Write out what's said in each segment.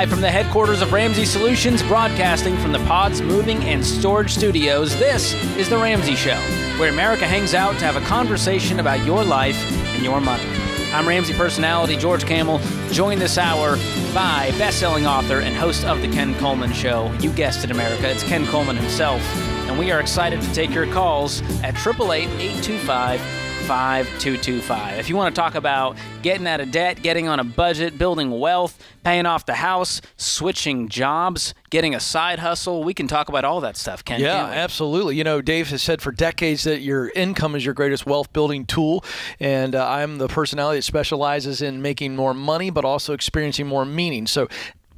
Live from the headquarters of Ramsey Solutions, broadcasting from the Pods Moving and Storage Studios, this is The Ramsey Show, where America hangs out to have a conversation about your life and your money. I'm Ramsey personality George Camel, joined this hour by best-selling author and host of The Ken Coleman Show. You guessed it, America. It's Ken Coleman himself. And we are excited to take your calls at 888-825-5225. If you want to talk about getting out of debt, getting on a budget, building wealth, paying off the house, switching jobs, getting a side hustle, we can talk about all that stuff, Ken. Yeah, absolutely. You know, Dave has said for decades that your income is your greatest wealth-building tool, and I'm the personality that specializes in making more money but also experiencing more meaning. So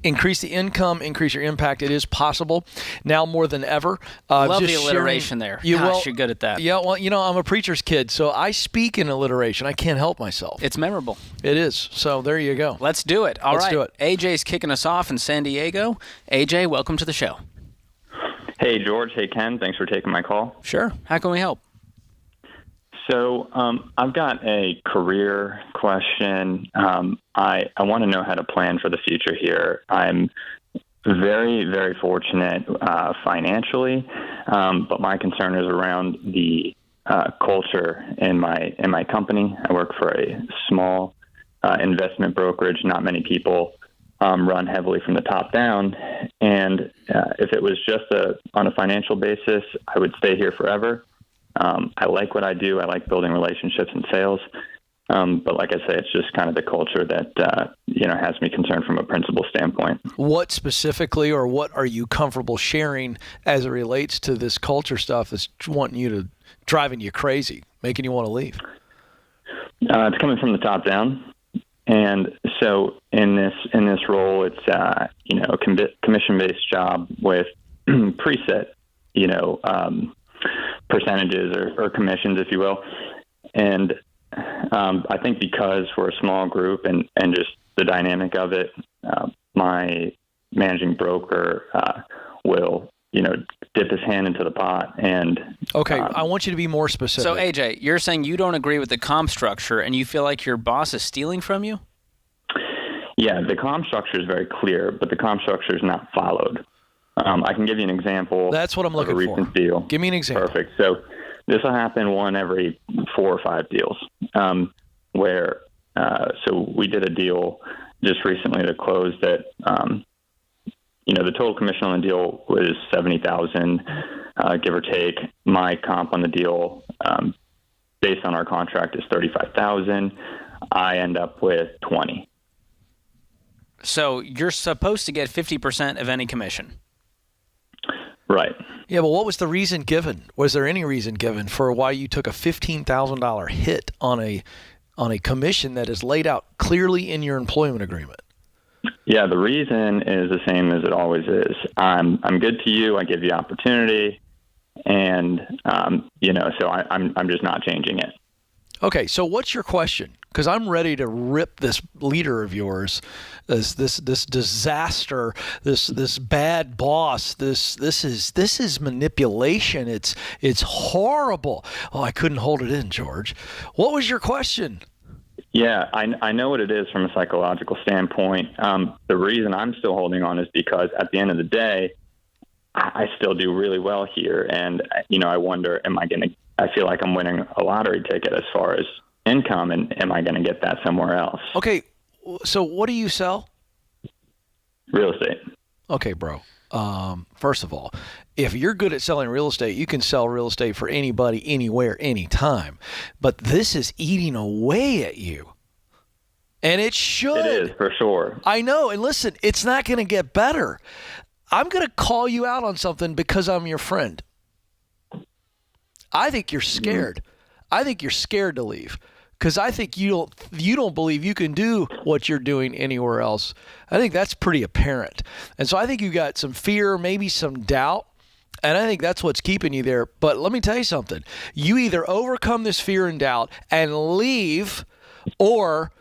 increase the income, increase your impact. It is possible now more than ever. Love the alliteration there. Gosh, you're good at that. Yeah, well, you know, I'm a preacher's kid, so I speak in alliteration. I can't help myself. It's memorable. It is. So there you go. Let's do it. All right. Let's do it. AJ's kicking us off in San Diego. AJ, welcome to the show. Hey, George. Hey, Ken. Thanks for taking my call. Sure. How can we help? So I've got a career question. I want to know how to plan for the future here. I'm very, very fortunate financially, but my concern is around the culture in my company. I work for a small investment brokerage. Not many people run heavily from the top down. And if it was just on a financial basis, I would stay here forever. I like what I do. I like building relationships and sales. But like I say, it's just kind of the culture that, has me concerned from a principal standpoint. What specifically, or what are you comfortable sharing as it relates to this culture stuff that's driving you crazy, making you want to leave? It's coming from the top down. And so in this role, it's, a commission-based job with preset, percentages or commissions, if you will. And I think because we're a small group and just the dynamic of it, my managing broker will, dip his hand into the pot. And okay, I want you to be more specific. So, AJ, you're saying you don't agree with the comp structure and you feel like your boss is stealing from you? Yeah, the comp structure is very clear, but the comp structure is not followed. I can give you an example. That's what I'm looking for. A recent deal. Give me an example. Perfect. So this will happen one every 4 or 5 deals, where so we did a deal just recently that closed that, the total commission on the deal was $70,000, give or take. My comp on the deal, based on our contract, is $35,000. I end up with $20,000. So you're supposed to get 50% of any commission. Right. Yeah, but what was the reason given? Was there any reason given for why you took a $15,000 hit on a commission that is laid out clearly in your employment agreement? Yeah, the reason is the same as it always is. I'm good to you. I give you opportunity, and so I'm just not changing it. Okay, so what's your question? Because I'm ready to rip this leader of yours, this disaster, this bad boss. This is manipulation. It's horrible. Oh, I couldn't hold it in, George. What was your question? Yeah, I know what it is from a psychological standpoint. The reason I'm still holding on is because at the end of the day, I still do really well here, and I wonder, I feel like I'm winning a lottery ticket as far as income, and am I going to get that somewhere else? Okay, so what do you sell? Real estate. Okay, bro. First of all, if you're good at selling real estate, you can sell real estate for anybody, anywhere, anytime. But this is eating away at you. And it should. It is, for sure. I know. And listen, it's not going to get better. I'm going to call you out on something because I'm your friend. I think you're scared. I think you're scared to leave because I think you don't believe you can do what you're doing anywhere else. I think that's pretty apparent. And so I think you got some fear, maybe some doubt, and I think that's what's keeping you there. But let me tell you something. You either overcome this fear and doubt and leave, or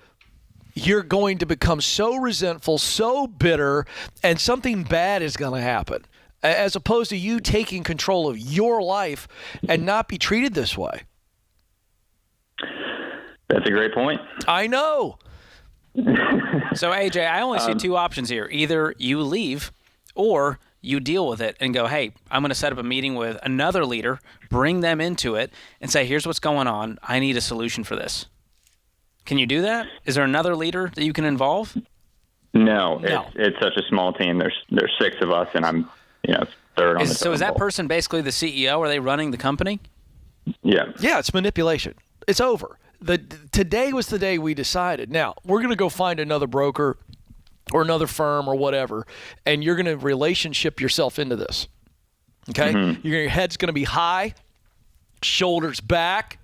you're going to become so resentful, so bitter, and something bad is going to happen, as opposed to you taking control of your life and not be treated this way. That's a great point. I know. So, AJ, I only see two options here. Either you leave or you deal with it and go, hey, I'm going to set up a meeting with another leader, bring them into it, and say, here's what's going on. I need a solution for this. Can you do that? Is there another leader that you can involve? No. It's such a small team. There's 6 of us, and I'm third on the So is that person basically the CEO? Are they running the company? Yeah. Yeah, it's manipulation. It's over. Today was the day we decided. Now, we're going to go find another broker or another firm or whatever, and you're going to relationship yourself into this. Okay? Mm-hmm. Your head's going to be high, shoulders back,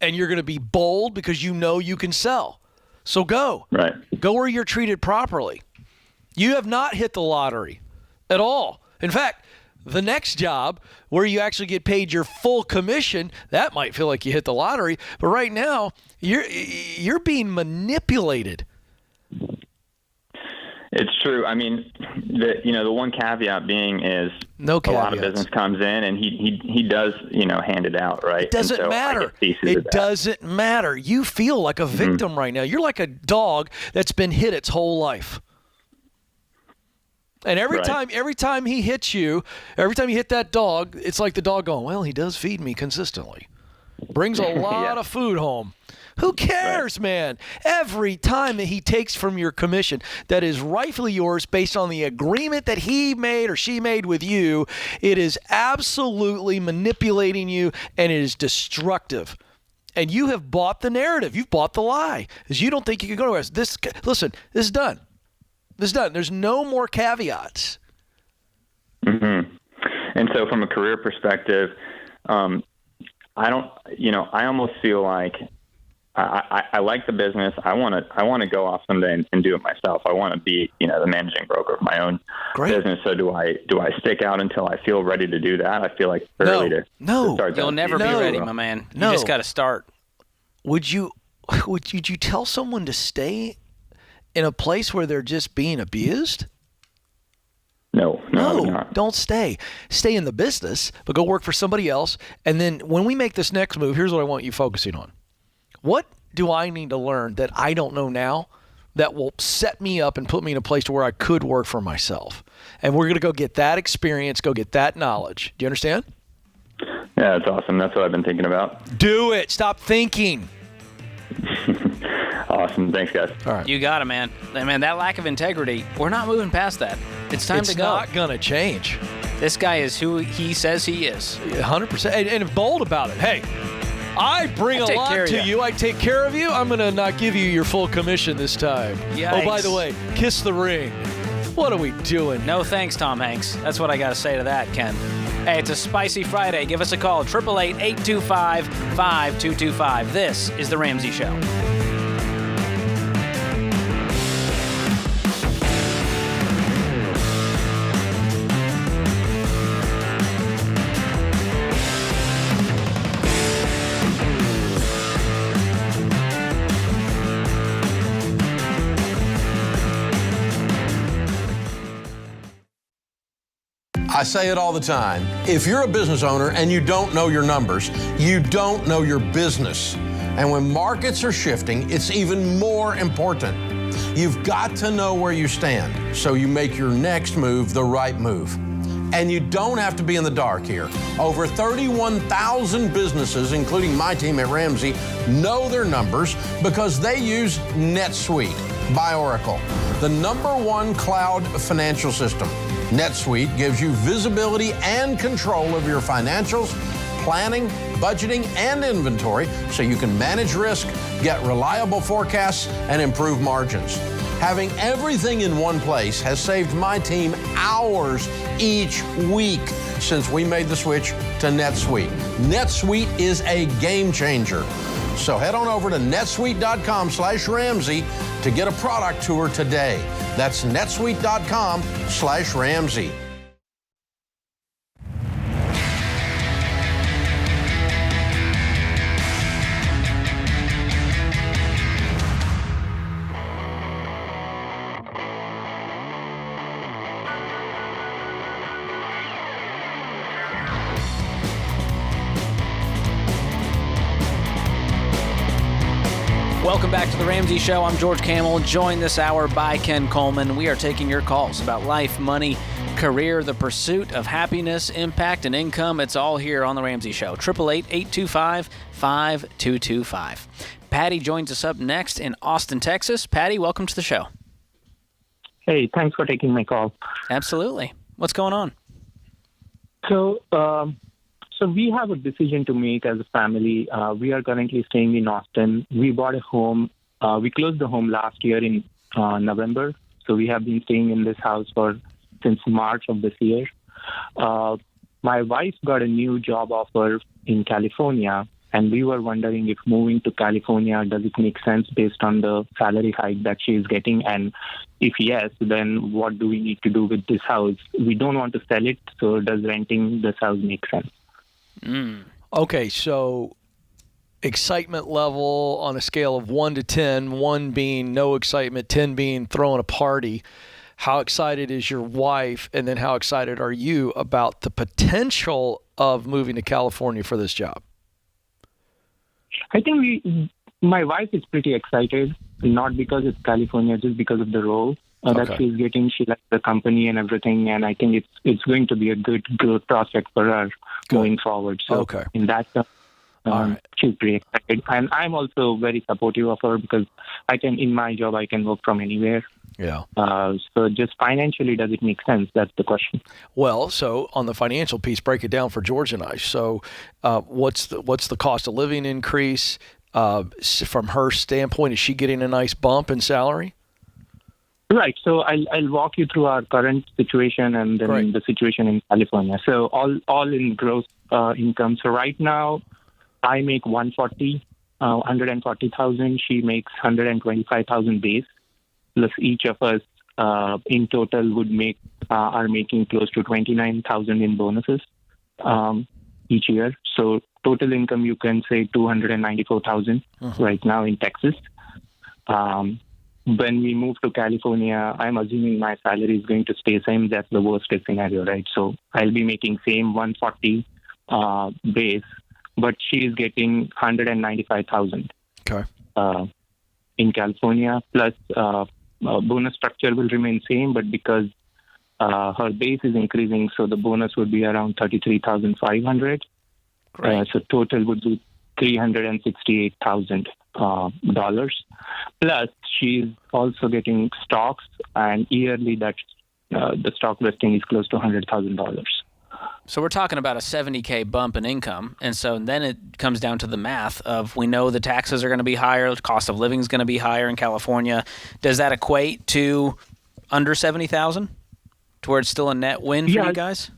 and you're going to be bold because you know you can sell. So go. Right. Go where you're treated properly. You have not hit the lottery at all. In fact, the next job where you actually get paid your full commission, that might feel like you hit the lottery. But right now, you're being manipulated. It's true. I mean, the one caveat being is No a lot of caveats. business comes in and he does, hand it out, right? It doesn't matter. It doesn't matter. You feel like a victim right now. You're like a dog that's been hit its whole life. And every time he hits you, every time you hit that dog, it's like the dog going, well, he does feed me consistently. Brings a lot of food home. Who cares, man? Every time that he takes from your commission that is rightfully yours based on the agreement that he made or she made with you, it is absolutely manipulating you, and it is destructive. And you have bought the narrative. You've bought the lie. Because you don't think you can go nowhere. Listen, this is done. This is done. There's no more caveats. Mm-hmm. And so from a career perspective, I almost feel like I like the business. I want to go off someday and do it myself. I want to be, the managing broker of my own business. So do I stick out until I feel ready to do that? I feel like it's early to start. You'll never be ready, my man. You just got to start. Would you tell someone to stay in a place where they're just being abused? No, don't stay. Stay in the business, but go work for somebody else. And then when we make this next move, here's what I want you focusing on. What do I need to learn that I don't know now that will set me up and put me in a place to where I could work for myself? And we're going to go get that experience, go get that knowledge. Do you understand? Yeah, that's awesome. That's what I've been thinking about. Do it. Stop thinking. Awesome. Thanks, guys. All right. You got it, man. Man, that lack of integrity, we're not moving past that. It's time to go. It's not going to change. This guy is who he says he is. 100%. And bold about it. Hey, I bring a lot to you. I take care of you. I'm going to not give you your full commission this time. Yikes. Oh, by the way, kiss the ring. What are we doing? No thanks, Tom Hanks. That's what I got to say to that, Ken. Hey, it's a spicy Friday. Give us a call, 888-825-5225. This is The Ramsey Show. I say it all the time. If you're a business owner and you don't know your numbers, you don't know your business. And when markets are shifting, it's even more important. You've got to know where you stand so you make your next move the right move. And you don't have to be in the dark here. Over 31,000 businesses, including my team at Ramsey, know their numbers because they use NetSuite by Oracle, the #1 cloud financial system. NetSuite gives you visibility and control of your financials, planning, budgeting, and inventory so you can manage risk, get reliable forecasts, and improve margins. Having everything in one place has saved my team hours each week since we made the switch to NetSuite. NetSuite is a game changer. So head on over to netsuite.com/Ramsey to get a product tour today. That's netsuite.com/Ramsey. Welcome back to the Ramsey Show. I'm George Camel, joined this hour by Ken Coleman. We are taking your calls about life, money, career, the pursuit of happiness, impact, and income. It's all here on the Ramsey Show. 888-825-5225. Patty joins us up next in Austin, Texas. Patty, welcome to the show. Hey, thanks for taking my call. Absolutely. What's going on? So we have a decision to make as a family. We are currently staying in Austin. We bought a home. We closed the home last year in November. So we have been staying in this house since March of this year. My wife got a new job offer in California, and we were wondering if moving to California, does it make sense based on the salary hike that she is getting? And if yes, then what do we need to do with this house? We don't want to sell it, so does renting this house make sense? Okay, so excitement level on a scale of 1 to 10, 1 being no excitement, 10 being throwing a party. How excited is your wife, and then how excited are you about the potential of moving to California for this job? I think my wife is pretty excited, not because it's California, just because of the role that she's getting. She likes the company and everything, and I think it's going to be a good growth prospect for her going forward. So in that she's pretty excited. And I'm also very supportive of her because in my job, I can work from anywhere. Yeah. So just financially, does it make sense? That's the question. Well, so on the financial piece, break it down for George and I. So what's the cost of living increase from her standpoint? Is she getting a nice bump in salary? Right. So I'll walk you through our current situation and then the situation in California. So all in gross income. So right now, I make $140,000. She makes $125,000 base. Plus each of us in total are making close to $29,000 in bonuses each year. So total income, you can say $294,000 right now in Texas. When we move to California, I'm assuming my salary is going to stay same. That's the worst case scenario, right? So I'll be making same 140 base, but she is getting $195,000 in California. Plus bonus structure will remain same, but because her base is increasing, so the bonus would be around $33,500. So total would be $368,000. Plus, she's also getting stocks, and yearly the stock vesting is close to $100,000. So we're talking about a $70K bump in income, and so then it comes down to the math of we know the taxes are going to be higher, the cost of living is going to be higher in California. Does that equate to under $70,000, to where it's still a net win for you guys?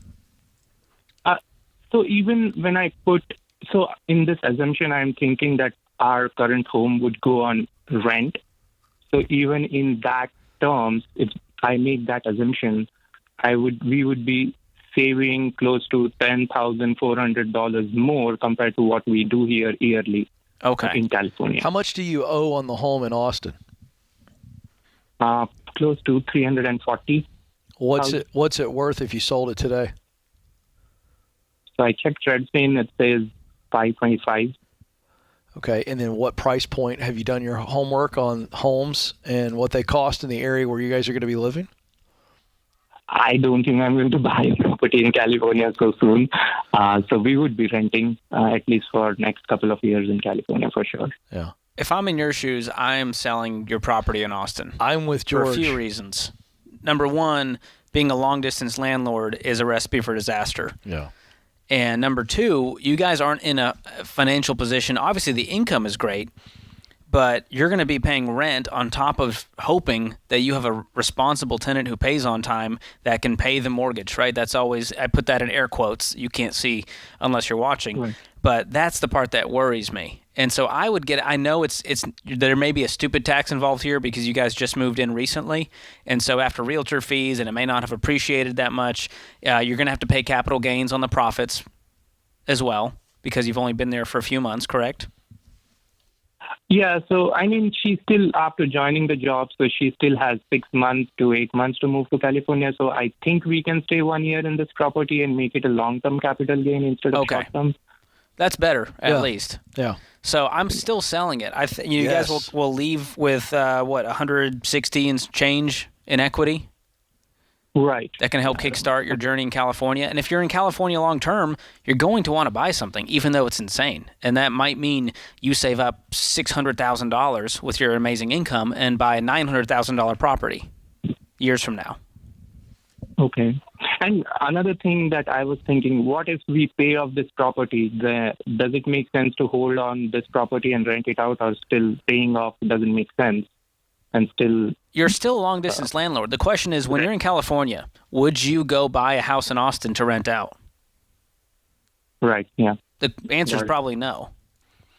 So even when in this assumption, I'm thinking that our current home would go on rent. So even in that terms, if I make that assumption, we would be saving close to $10,400 more compared to what we do here yearly in California. How much do you owe on the home in Austin? Close to $340,000. What's it worth if you sold it today? So I checked Redfin, it says $525,000. Okay, and then what price point have you done your homework on homes and what they cost in the area where you guys are going to be living? I don't think I'm going to buy a property in California so soon. So we would be renting at least for next couple of years in California for sure. Yeah. If I'm in your shoes, I am selling your property in Austin. I'm with George. For a few reasons. Number one, being a long-distance landlord is a recipe for disaster. Yeah. And number two, you guys aren't in a financial position. Obviously, the income is great, but you're going to be paying rent on top of hoping that you have a responsible tenant who pays on time that can pay the mortgage, right? That's always, I put that in air quotes. You can't see unless you're watching. Right. But that's the part that worries me. And so I know there may be a stupid tax involved here because you guys just moved in recently. And so after realtor fees, and it may not have appreciated that much, you're going to have to pay capital gains on the profits as well because you've only been there for a few months, correct? Yeah, so I mean, she's still, after joining the job, so she still has 6 months to 8 months to move to California. So I think we can stay 1 year in this property and make it a long-term capital gain instead of short-term. That's better, at Yeah. least. Yeah. So I'm still selling it. You guys will leave with, 160 and change in equity? Right. That can help kickstart your journey in California. And if you're in California long term, you're going to want to buy something, even though it's insane. And that might mean you save up $600,000 with your amazing income and buy a $900,000 property years from now. Okay. And another thing that I was thinking, what if we pay off this property? Does it make sense to hold on this property and rent it out, or still paying off doesn't make sense? And still, you're still a long-distance landlord. The question is, when you're in California, would you go buy a house in Austin to rent out? right, yeah. The answer is probably no.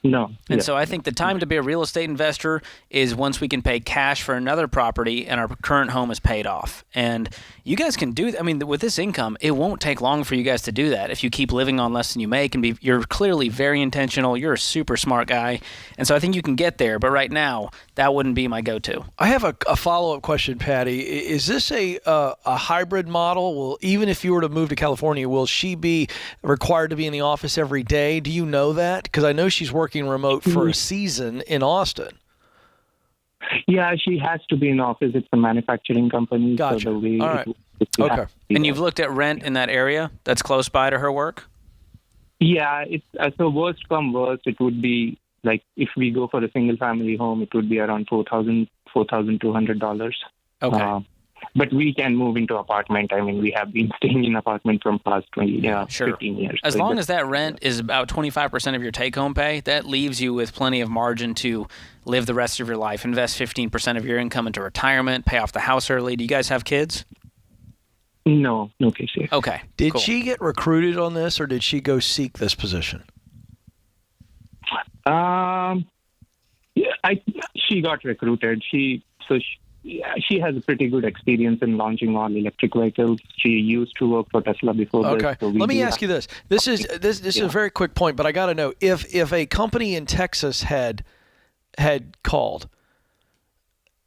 No. And so I think the time to be a real estate investor is once we can pay cash for another property and our current home is paid off. And you guys can do that. I mean, with this income, it won't take long for you guys to do that if you keep living on less than you make. And you're clearly very intentional. You're a super smart guy. And so I think you can get there. But right now, that wouldn't be my go-to. I have a follow-up question, Patty. Is this a hybrid model? Will, even if you were to move to California, will she be required to be in the office every day? Do you know that? Because I know she's working remote for a season in Austin. Yeah, she has to be in office. It's a manufacturing company. Gotcha. So the way all right. Okay. And you've looked at rent in that area that's close by to her work? Yeah, it's so worst come worst, it would be like if we go for a single family home, it would be around $4,200. Okay. But we can move into apartment. I mean, we have been staying in apartment from past 15 years. As long as that rent is about 25% of your take-home pay, that leaves you with plenty of margin to live the rest of your life. Invest 15% of your income into retirement, pay off the house early. Do you guys have kids? No, Casey. Okay. Did cool. she get recruited on this, or did she go seek this position? She got recruited. She has a pretty good experience in launching all electric vehicles. She used to work for Tesla before this. Okay. So Let me ask you this. This is a very quick point, but I got to know if a company in Texas had called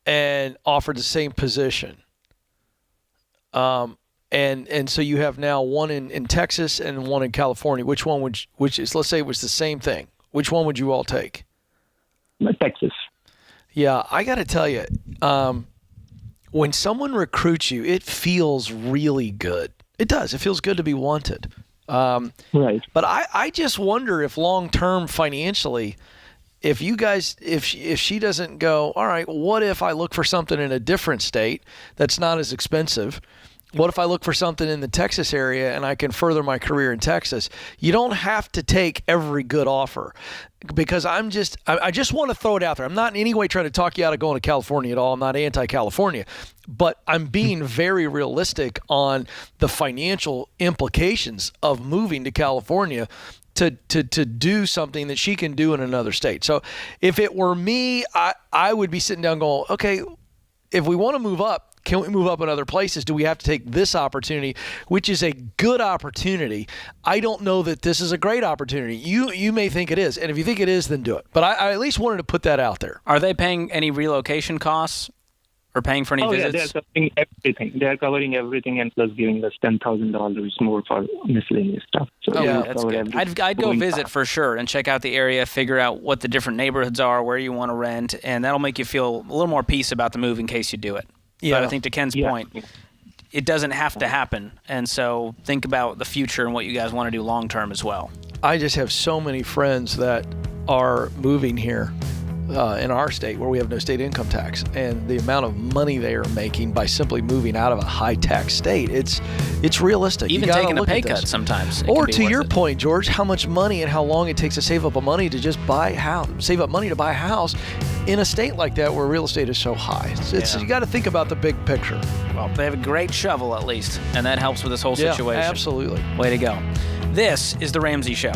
and offered the same position, and so you have now one in Texas and one in California. Which one which is, let's say it was the same thing. Which one would you all take? Texas. Yeah, I got to tell you, when someone recruits you, it feels really good. It does. It feels good to be wanted. Right. But I just wonder if long-term financially, if she doesn't go, all right, what if I look for something in a different state that's not as expensive? What if I look for something in the Texas area and I can further my career in Texas? You don't have to take every good offer, because I just want to throw it out there. I'm not in any way trying to talk you out of going to California at all. I'm not anti-California, but I'm being very realistic on the financial implications of moving to California to do something that she can do in another state. So if it were me, I would be sitting down going, okay, if we want to move up, can we move up in other places? Do we have to take this opportunity, which is a good opportunity? I don't know that this is a great opportunity. You may think it is, and if you think it is, then do it. But I at least wanted to put that out there. Are they paying any relocation costs or paying for any visits? Yeah, they're covering everything. They're covering everything and plus giving us $10,000 more for miscellaneous stuff. So yeah, that's good. I'd go visit for sure and check out the area, figure out what the different neighborhoods are, where you want to rent, and that'll make you feel a little more peace about the move in case you do it. Yeah. But I think to Ken's point, it doesn't have to happen. And so think about the future and what you guys want to do long term as well. I just have so many friends that are moving here in our state where we have no state income tax, and the amount of money they are making by simply moving out of a high tax state, it's realistic. Even taking a pay cut sometimes. Or to your point, George, how much money and how long it takes to save up money to just save up money to buy a house in a state like that where real estate is so high. You got to think about the big picture. Well, they have a great shovel at least, and that helps with this whole situation. Yeah, absolutely. Way to go. This is The Ramsey Show.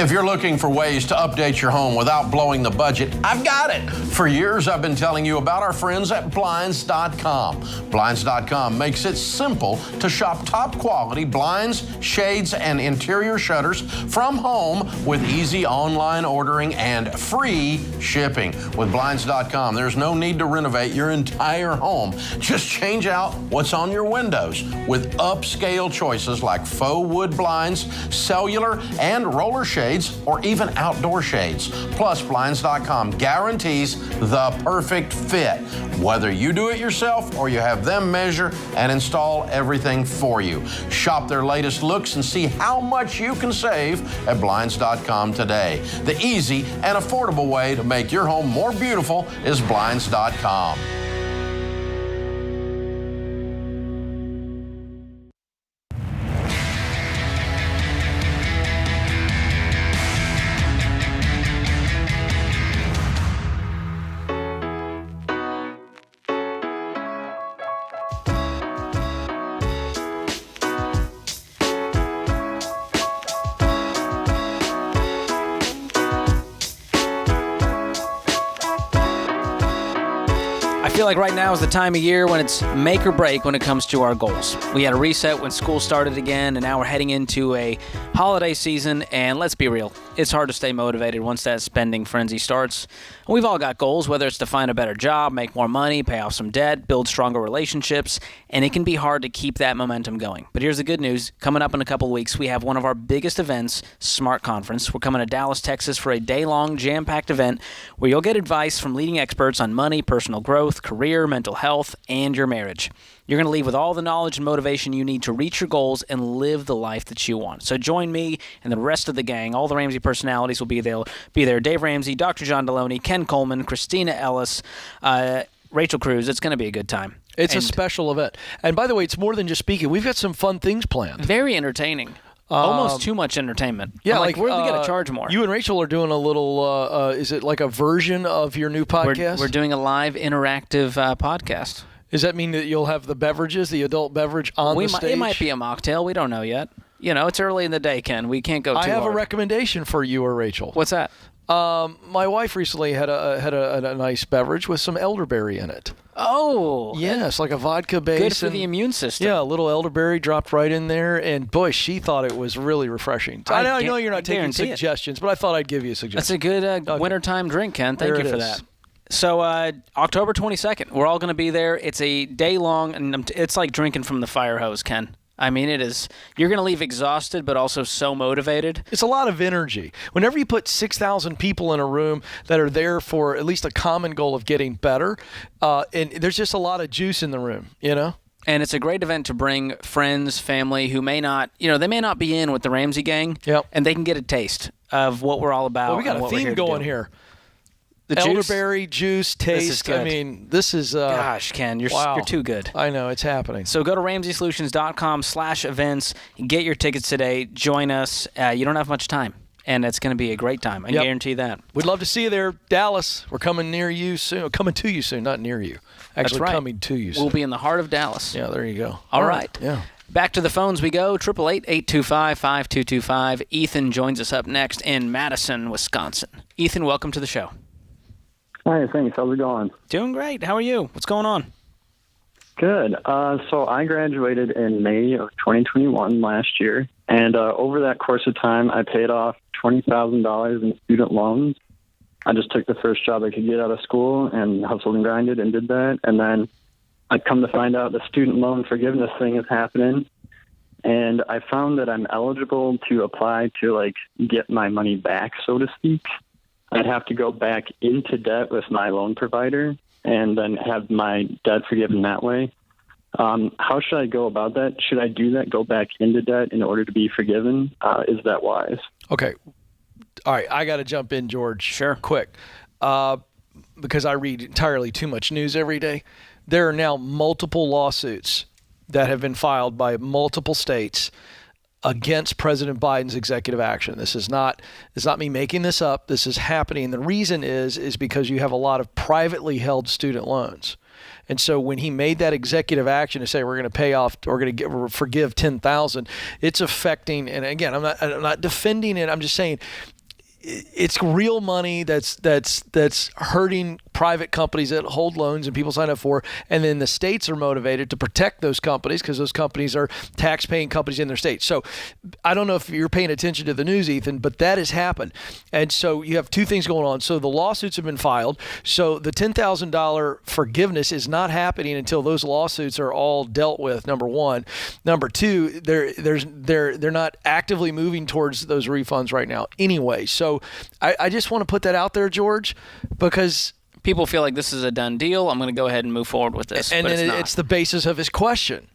If you're looking for ways to update your home without blowing the budget, I've got it. For years, I've been telling you about our friends at Blinds.com. Blinds.com makes it simple to shop top quality blinds, shades, and interior shutters from home with easy online ordering and free shipping. With Blinds.com, there's no need to renovate your entire home. Just change out what's on your windows with upscale choices like faux wood blinds, cellular and roller shades, or even outdoor shades. Plus, Blinds.com guarantees the perfect fit, whether you do it yourself or you have them measure and install everything for you. Shop their latest looks and see how much you can save at Blinds.com today. The easy and affordable way to make your home more beautiful is Blinds.com. I feel like right now is the time of year when it's make or break when it comes to our goals. We had a reset when school started again, and now we're heading into a holiday season, and let's be real, it's hard to stay motivated once that spending frenzy starts. And we've all got goals, whether it's to find a better job, make more money, pay off some debt, build stronger relationships, and it can be hard to keep that momentum going. But here's the good news. Coming up in a couple of weeks, we have one of our biggest events, Smart Conference. We're coming to Dallas, Texas for a day-long, jam-packed event where you'll get advice from leading experts on money, personal growth, career, mental health, and your marriage. You're going to leave with all the knowledge and motivation you need to reach your goals and live the life that you want. So join me and the rest of the gang. All the Ramsey personalities will be there. Dave Ramsey, Dr. John Deloney, Ken Coleman, Christina Ellis, Rachel Cruz. It's going to be a good time. It's a special event. And by the way, it's more than just speaking. We've got some fun things planned. Very entertaining. Almost too much entertainment. Yeah, we got to charge more. You and Rachel are doing a little, is it like a version of your new podcast? We're doing a live interactive podcast. Does that mean that you'll have the beverages, the adult beverage on the stage? It might be a mocktail. We don't know yet. You know, it's early in the day, Ken. We can't go too hard. I have a recommendation for you or Rachel. What's that? My wife recently had a nice beverage with some elderberry in it. Oh. Yes, like a vodka base. Good for the immune system. Yeah, a little elderberry dropped right in there, and boy, she thought it was really refreshing. I know you're not taking suggestions, but I thought I'd give you a suggestion. That's a good wintertime drink, Ken. Thank you for that. So October 22nd, we're all going to be there. It's a day long, and it's like drinking from the fire hose, Ken. I mean, it is. You're going to leave exhausted, but also so motivated. It's a lot of energy. Whenever you put 6,000 people in a room that are there for at least a common goal of getting better, and there's just a lot of juice in the room, you know? And it's a great event to bring friends, family who may not, they may not be in with the Ramsey gang, and they can get a taste of what we're all about. Well, we got a theme going here. The elderberry juice taste. This is good. I mean, this is... Gosh, Ken, you're too good. I know, it's happening. So go to RamseySolutions.com/events. Get your tickets today. Join us. You don't have much time, and it's going to be a great time. I guarantee that. We'd love to see you there. Dallas, we're coming near you soon. Coming to you soon, not near you. Actually, That's right. Coming to you soon. We'll be in the heart of Dallas. Yeah, there you go. All right. Yeah. Back to the phones we go. 888-825-5225. Ethan joins us up next in Madison, Wisconsin. Ethan, welcome to the show. Hi, thanks. How's it going? Doing great. How are you? What's going on? Good. So I graduated in May of 2021 last year, and over that course of time, I paid off $20,000 in student loans. I just took the first job I could get out of school and hustled and grinded and did that. And then I'd come to find out the student loan forgiveness thing is happening, and I found that I'm eligible to apply to, get my money back, so to speak. I'd have to go back into debt with my loan provider and then have my debt forgiven that way. How should I go about that? Should I do that, go back into debt in order to be forgiven? Is that wise? Okay. All right. I got to jump in, George. Sure. Quick. Because I read entirely too much news every day. There are now multiple lawsuits that have been filed by multiple states against President Biden's executive action. It's not me making this up. This is happening. The reason is because you have a lot of privately held student loans. And so when he made that executive action to say we're going to pay off, we're going to forgive $10,000, it's affecting. And again, I'm not defending it. I'm just saying it's real money that's hurting private companies that hold loans and people sign up for, and then the states are motivated to protect those companies because those companies are tax-paying companies in their states. So I don't know if you're paying attention to the news, Ethan, but that has happened. And so you have two things going on. So the lawsuits have been filed. So the $10,000 forgiveness is not happening until those lawsuits are all dealt with, number one. Number two, they're not actively moving towards those refunds right now anyway. So I just want to put that out there, George, because people feel like this is a done deal. I'm going to go ahead and move forward with this. And but then it's the basis of his question.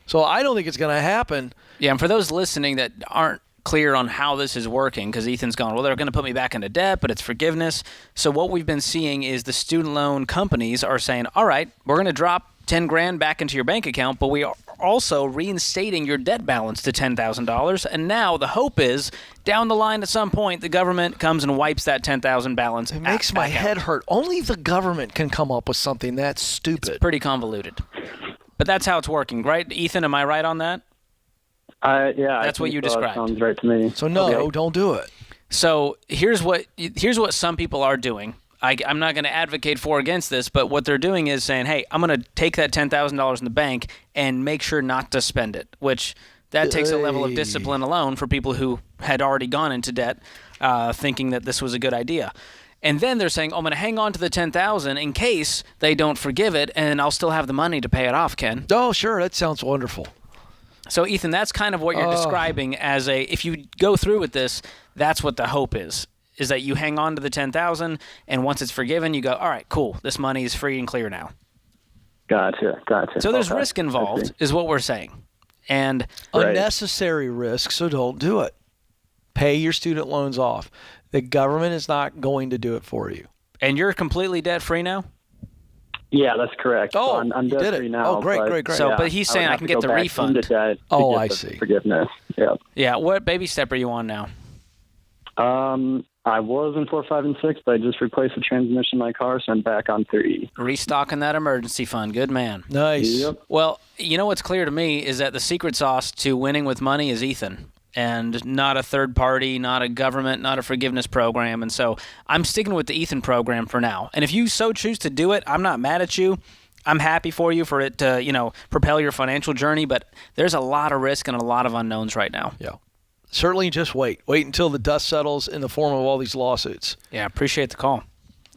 So I don't think it's going to happen. Yeah, and for those listening that aren't clear on how this is working, because Ethan's gone, well, they're going to put me back into debt, but it's forgiveness. So what we've been seeing is the student loan companies are saying, all right, we're going to drop 10 grand back into your bank account, but we are also reinstating your debt balance to $10,000. And now the hope is down the line at some point, the government comes and wipes that $10,000 balance. It makes my head hurt. Only the government can come up with something that stupid. It's pretty convoluted. But that's how it's working, right? Ethan, am I right on that? Yeah. That's what you described. Sounds right to me. So no, don't do it. So here's what some people are doing. I'm not going to advocate for or against this, but what they're doing is saying, hey, I'm going to take that $10,000 in the bank and make sure not to spend it, which that takes a level of discipline alone for people who had already gone into debt thinking that this was a good idea. And then they're saying, oh, I'm going to hang on to the $10,000 in case they don't forgive it, and I'll still have the money to pay it off, Ken. Oh, sure. That sounds wonderful. So, Ethan, that's kind of what you're describing as if you go through with this, that's what the hope is that you hang on to the $10,000, and once it's forgiven, you go, all right, cool, this money is free and clear now. Gotcha. So there's risk involved, is what we're saying. And unnecessary risk, so don't do it. Pay your student loans off. The government is not going to do it for you. And you're completely debt-free now? Yeah, that's correct. Oh, so I'm debt-free now. Oh, great. So, but he's saying I can get the refund. I see. Forgiveness. Yeah. Yeah. What baby step are you on now? I was in 4, 5, and 6, but I just replaced the transmission in my car, so I'm back on 3. Restocking that emergency fund. Good man. Nice. Yep. Well, you know what's clear to me is that the secret sauce to winning with money is Ethan, and not a third party, not a government, not a forgiveness program. And so I'm sticking with the Ethan program for now. And if you so choose to do it, I'm not mad at you. I'm happy for you for it to, propel your financial journey, but there's a lot of risk and a lot of unknowns right now. Yeah. Certainly just wait. Wait until the dust settles in the form of all these lawsuits. Yeah, appreciate the call.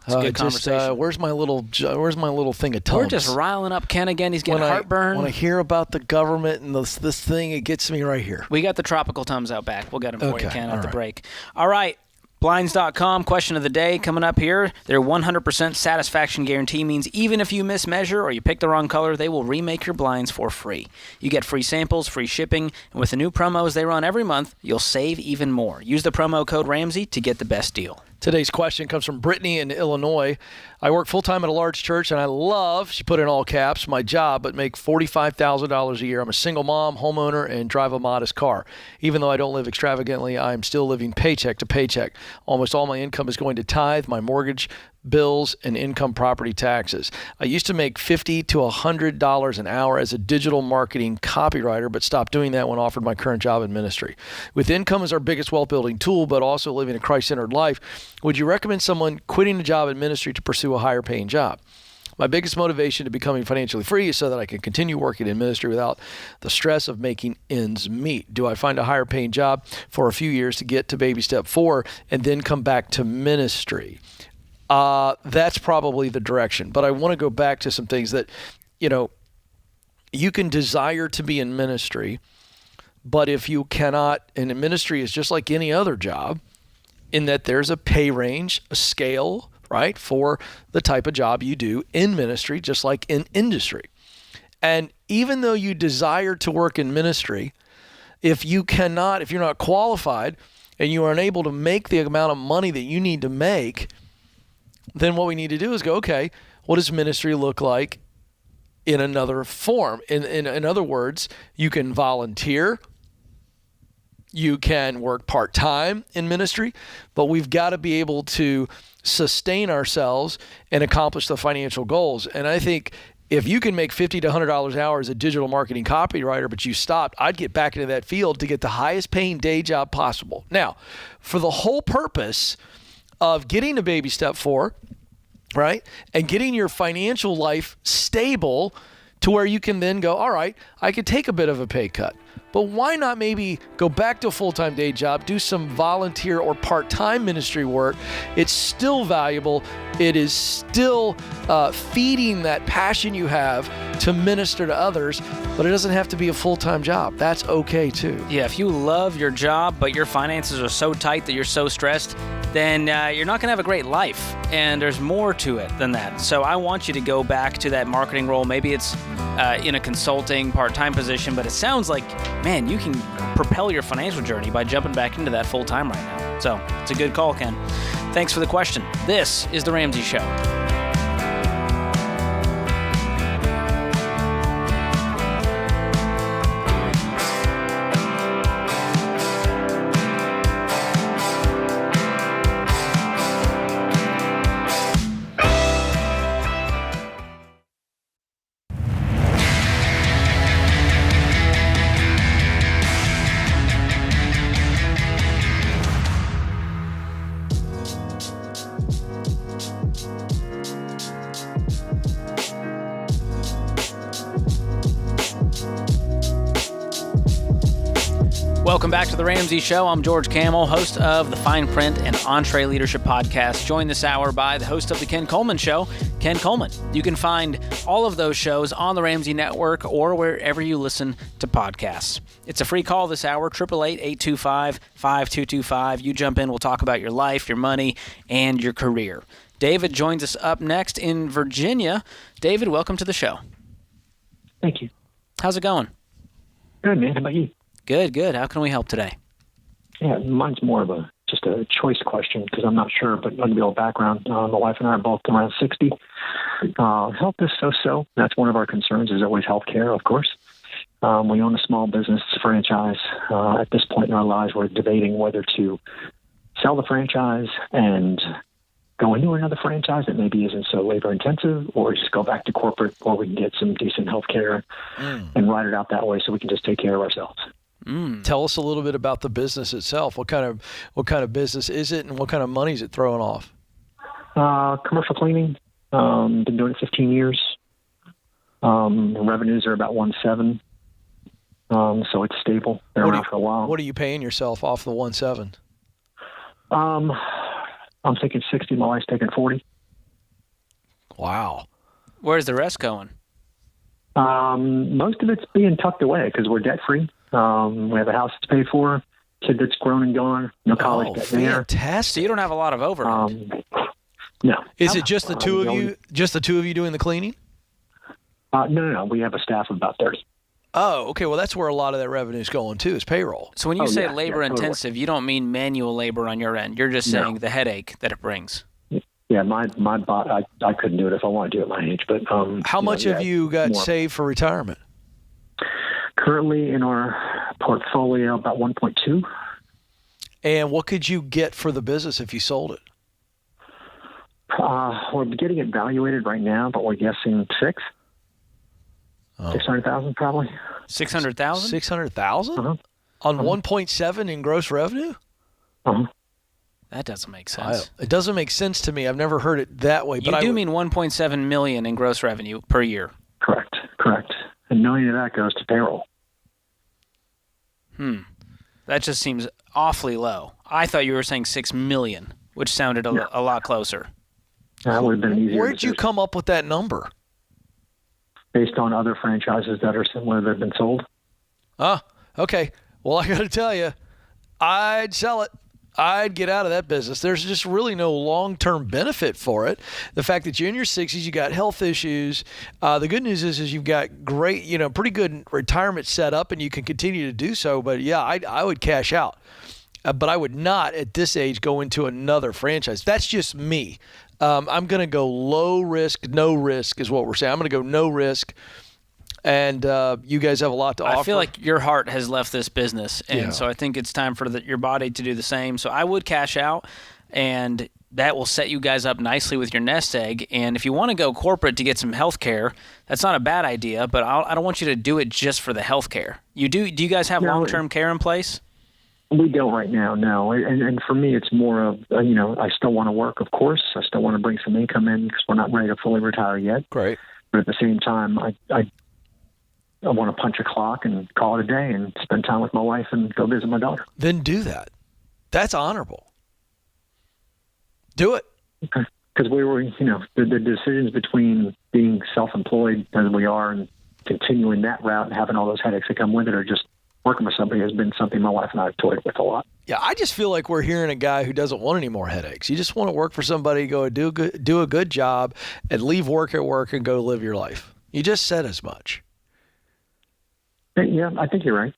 It's a good conversation. Where's my little thing of Tums? We're just riling up Ken again. He's getting heartburn. When I hear about the government and this thing, it gets me right here. We got the tropical Tums out back. We'll get them for you, Ken, at the break. All right. Blinds.com, question of the day coming up here. Their 100% satisfaction guarantee means even if you mismeasure or you pick the wrong color, they will remake your blinds for free. You get free samples, free shipping, and with the new promos they run every month, you'll save even more. Use the promo code Ramsey to get the best deal. Today's question comes from Brittany in Illinois. I work full-time at a large church, and I love, she put in all caps, my job, but make $45,000 a year. I'm a single mom, homeowner, and drive a modest car. Even though I don't live extravagantly, I'm still living paycheck to paycheck. Almost all my income is going to tithe, my mortgage, bills, and income property taxes. I used to make $50 to $100 an hour as a digital marketing copywriter, but stopped doing that when offered my current job in ministry. With income as our biggest wealth-building tool, but also living a Christ-centered life, would you recommend someone quitting a job in ministry to pursue a higher-paying job? My biggest motivation to becoming financially free is so that I can continue working in ministry without the stress of making ends meet. Do I find a higher paying job for a few years to get to baby step 4 and then come back to ministry? That's probably the direction. But I want to go back to some things that, you can desire to be in ministry, but if you cannot, and ministry is just like any other job, in that there's a pay range, a scale, right, for the type of job you do in ministry, just like in industry. And even though you desire to work in ministry, if you're not qualified and you are unable to make the amount of money that you need to make, then what we need to do is go, okay, what does ministry look like in another form? In other words, you can volunteer, you can work part-time in ministry, but we've got to be able to sustain ourselves and accomplish the financial goals. And I think if you can make $50 to $100 an hour as a digital marketing copywriter, but you stopped, I'd get back into that field to get the highest paying day job possible. Now, for the whole purpose of getting to baby step 4, right, and getting your financial life stable to where you can then go, all right, I could take a bit of a pay cut. But why not maybe go back to a full-time day job, do some volunteer or part-time ministry work? It's still valuable. It is still feeding that passion you have to minister to others, but it doesn't have to be a full-time job. That's okay too. Yeah, if you love your job, but your finances are so tight that you're so stressed, then you're not going to have a great life. And there's more to it than that. So I want you to go back to that marketing role. Maybe it's in a consulting part-time position, but it sounds like, man, you can propel your financial journey by jumping back into that full-time right now. So it's a good call, Ken. Thanks for the question. This is The Ramsey Show. Welcome back to The Ramsey Show. I'm George Camel, host of the Fine Print and Entree Leadership Podcast, joined this hour by the host of The Ken Coleman Show, Ken Coleman. You can find all of those shows on the Ramsey Network or wherever you listen to podcasts. It's a free call this hour, 888-825-5225. You jump in, we'll talk about your life, your money, and your career. David joins us up next in Virginia. David, welcome to the show. Thank you. How's it going? Good, man. How about you? Good, good. How can we help today? Yeah, mine's more of just a choice question because I'm not sure, but I'll give you a little background. My wife and I are both around 60. Health is so-so. That's one of our concerns is always health care, of course. We own a small business franchise. At this point in our lives, we're debating whether to sell the franchise and go into another franchise that maybe isn't so labor-intensive, or just go back to corporate where we can get some decent health care and ride it out that way so we can just take care of ourselves. Tell us a little bit about the business itself. What kind of business is it, and what kind of money is it throwing off? Commercial cleaning. Been doing it 15 years. The revenues are about 1.7, so it's stable. Been around for a while. What are you paying yourself off the 1.7? I'm thinking 60. My wife's taking 40. Wow. Where's the rest going? Most of it's being tucked away because we're debt free. We have a house that's paid for, kid that's grown and gone, no college debt there. Fantastic. So you don't have a lot of overhead. No. Is it just the two of you? Just the two of you doing the cleaning? No. We have a staff of about 30. Oh, okay. Well, that's where a lot of that revenue is going to, is payroll. So when you say labor intensive, you don't mean manual labor on your end. You're just saying the headache that it brings. Yeah, my I couldn't do it if I wanted to at my age. But how much have you got saved for retirement? Currently in our portfolio, about 1.2. And what could you get for the business if you sold it? We're getting it valuated right now, but we're guessing 600,000 probably. 600,000? 600,000 on 1.7 in gross revenue? That doesn't make sense. It doesn't make sense to me. I've never heard it that way. You do mean 1.7 million in gross revenue per year. Correct. $1 million of that goes to payroll. That just seems awfully low. I thought you were saying 6 million, which sounded a lot closer. That would have been easier. Where'd you come up with that number? Based on other franchises that are similar that have been sold. Okay. Well, I got to tell you, I'd sell it. I'd get out of that business. There's just really no long-term benefit for it. The fact that you're in your 60s, you got health issues. The good news is you've got great, pretty good retirement set up, and you can continue to do so. But yeah, I would cash out. But I would not at this age go into another franchise. That's just me. I'm going to go low risk, no risk is what we're saying. I'm going to go no risk. And you guys have a lot to offer. I feel like your heart has left this business, and so I think it's time for your body to do the same. So I would cash out, and that will set you guys up nicely with your nest egg. And if you want to go corporate to get some health care, that's not a bad idea, but I don't want you to do it just for the health care. Do you guys have long-term care in place? We don't right now, no. And for me, it's more of, I still want to work, of course. I still want to bring some income in because we're not ready to fully retire yet. Great. But at the same time, I want to punch a clock and call it a day and spend time with my wife and go visit my daughter. Then do that. That's honorable. Do it. Because we were, the decisions between being self-employed as we are and continuing that route and having all those headaches that come with it, or just working with somebody, has been something my wife and I have toyed with a lot. Yeah, I just feel like we're hearing a guy who doesn't want any more headaches. You just want to work for somebody, go do a good job, and leave work at work and go live your life. You just said as much. Yeah, I think you're right.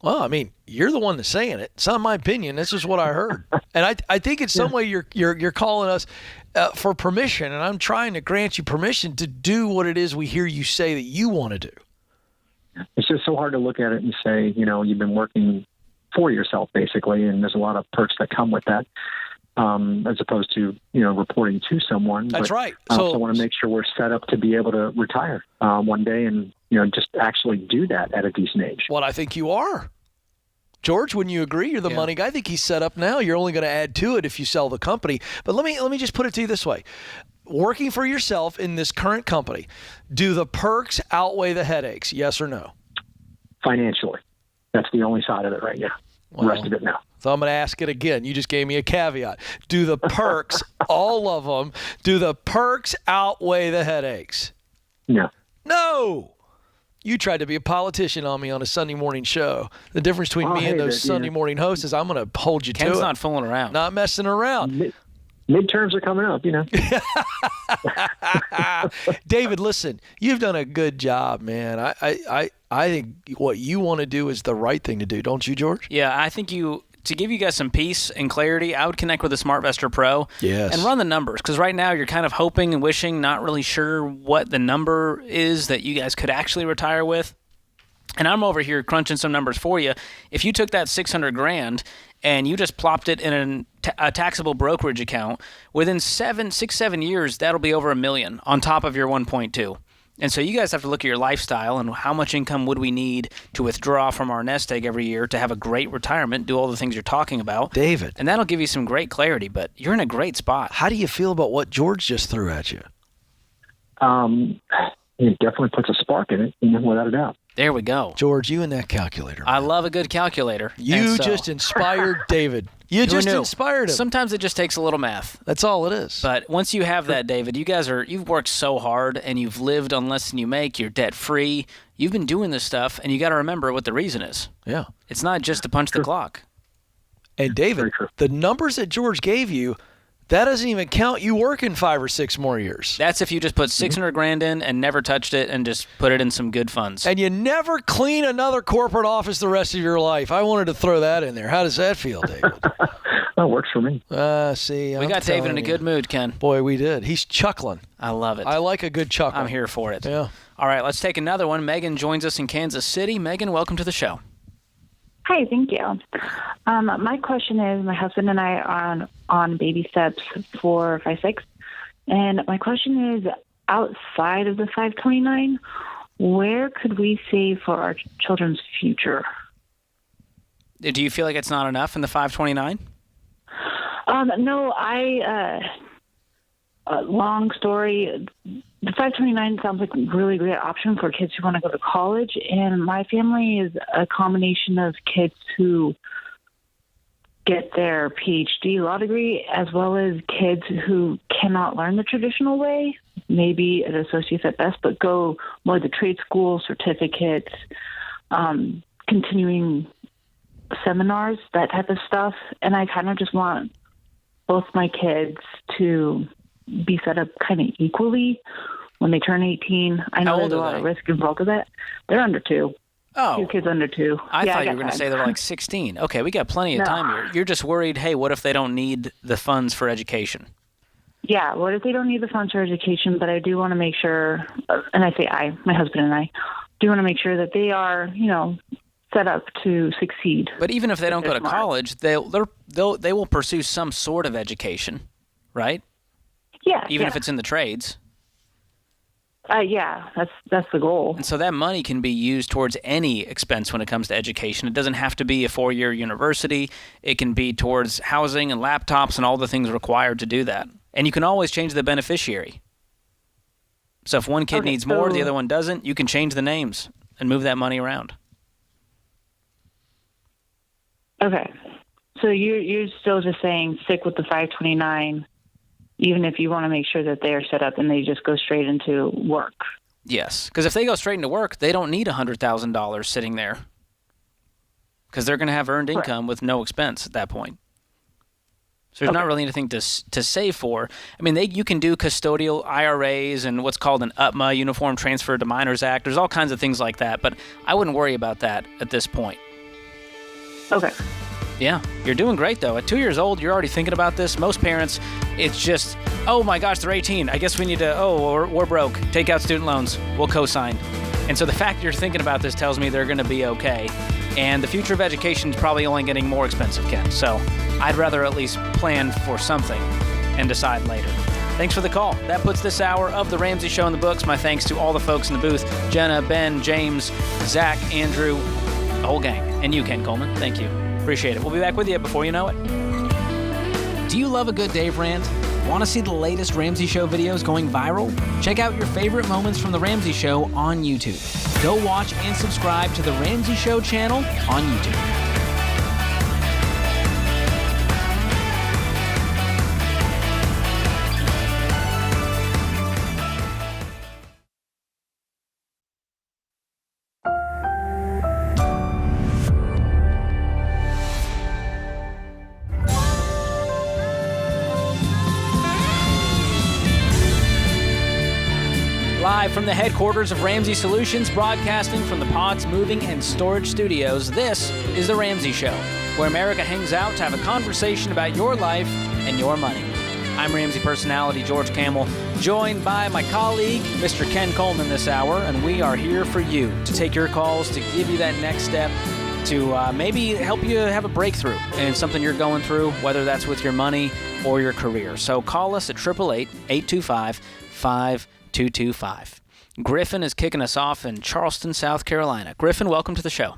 Well, I mean, you're the one that's saying it. It's not my opinion. This is what I heard. And I think in some way you're calling us for permission, and I'm trying to grant you permission to do what it is we hear you say that you want to do. It's just so hard to look at it and say, you've been working for yourself, basically, and there's a lot of perks that come with that, as opposed to, reporting to someone. That's right. I also want to make sure we're set up to be able to retire one day and, just actually do that at a decent age. Well, I think you are. George, wouldn't you agree? You're the money guy. I think he's set up now. You're only going to add to it if you sell the company. But let me just put it to you this way. Working for yourself in this current company, do the perks outweigh the headaches? Yes or no? Financially. That's the only side of it right now. The rest of it, no. So I'm going to ask it again. You just gave me a caveat. Do the perks, all of them, do the perks outweigh the headaches? No. No. You tried to be a politician on me on a Sunday morning show. The difference between me and those Sunday morning hosts is I'm going to hold you to it. Ken's not fooling around. Not messing around. Midterms are coming up, David, listen, you've done a good job, man. I think what you want to do is the right thing to do, don't you, George? Yeah, I think to give you guys some peace and clarity, I would connect with a SmartVestor Pro and run the numbers, because right now you're kind of hoping and wishing, not really sure what the number is that you guys could actually retire with. And I'm over here crunching some numbers for you. If you took that $600,000 and you just plopped it in a taxable brokerage account, within 7 years, that'll be over $1 million on top of your 1.2. And so you guys have to look at your lifestyle and how much income would we need to withdraw from our nest egg every year to have a great retirement, do all the things you're talking about. David. And that'll give you some great clarity, but you're in a great spot. How do you feel about what George just threw at you? It definitely puts a spark in it, without a doubt. There we go. George, you and that calculator. Man. I love a good calcalculator. You just inspired David. You just inspired him. Sometimes it just takes a little math. That's all it is. But once you have that, David, you've worked so hard and you've lived on less than you make. You're debt free. You've been doing this stuff, and you got to remember what the reason is. Yeah. It's not just to punch the clock. And David, the numbers that George gave you, that doesn't even count you working 5 or 6 more years. That's if you just put $600,000 in and never touched it and just put it in some good funds. And you never clean another corporate office the rest of your life. I wanted to throw that in there. How does that feel, David? That works for me. See, we got David in a good mood, Ken. Boy, we did. He's chuckling. I love it. I like a good chuckle. I'm here for it. Yeah. All right, let's take another one. Megan joins us in Kansas City. Megan, welcome to the show. Hi, thank you. My question is, my husband and I are on baby steps 4, 5, 6. And my question is, outside of the 529, where could we save for our children's future? Do you feel like it's not enough in the 529? No, long story. The 529 sounds like a really great option for kids who want to go to college. And my family is a combination of kids who get their PhD law degree, as well as kids who cannot learn the traditional way, maybe an associate's at best, but go more the trade school, certificates, continuing seminars, that type of stuff. And I kind of just want both my kids to be set up kind of equally when they turn 18. I know there's a lot of risk involved with that. They're under 2. Oh. 2 kids under 2. I thought you were going to say they're like 16. Okay, we got plenty of time here. You're just worried, hey, what if they don't need the funds for education? Yeah, what if they don't need the funds for education? But I do want to make sure, and I say my husband and I, do want to make sure that they are, set up to succeed. But even if they don't go to college, they will pursue some sort of education. right? Yeah. Even if it's in the trades. Yeah, that's the goal. And so that money can be used towards any expense when it comes to education. It doesn't have to be a 4-year university. It can be towards housing and laptops and all the things required to do that. And you can always change the beneficiary. So if one kid needs more, the other one doesn't, you can change the names and move that money around. Okay. So you're still just saying stick with the 529, even if you want to make sure that they're set up and they just go straight into work. Yes, because if they go straight into work, they don't need $100,000 sitting there because they're going to have earned income with no expense at that point. So there's not really anything to save for. I mean, you can do custodial IRAs and what's called an UTMA, Uniform Transfer to Minors Act. There's all kinds of things like that, but I wouldn't worry about that at this point. Okay. Yeah, you're doing great, though. At 2 years old, you're already thinking about this. Most parents, it's just, oh, my gosh, they're 18. I guess we need to, we're broke. Take out student loans. We'll co-sign. And so the fact you're thinking about this tells me they're going to be okay. And the future of education is probably only getting more expensive, Ken. So I'd rather at least plan for something and decide later. Thanks for the call. That puts this hour of The Ramsey Show in the books. My thanks to all the folks in the booth, Jenna, Ben, James, Zach, Andrew, the whole gang. And you, Ken Coleman. Thank you. Appreciate it. We'll be back with you before you know it. Do you love a good Dave Rant? Want to see the latest Ramsey Show videos going viral? Check out your favorite moments from The Ramsey Show on YouTube. Go watch and subscribe to The Ramsey Show channel on YouTube. Live from the headquarters of Ramsey Solutions, broadcasting from the Pods Moving and Storage Studios, this is The Ramsey Show, where America hangs out to have a conversation about your life and your money. I'm Ramsey personality George Camel, joined by my colleague, Mr. Ken Coleman, this hour, and we are here for you to take your calls, to give you that next step, to maybe help you have a breakthrough in something you're going through, whether that's with your money or your career. So call us at 888-825-5225. Griffin is kicking us off in Charleston, South Carolina. Griffin, welcome to the show.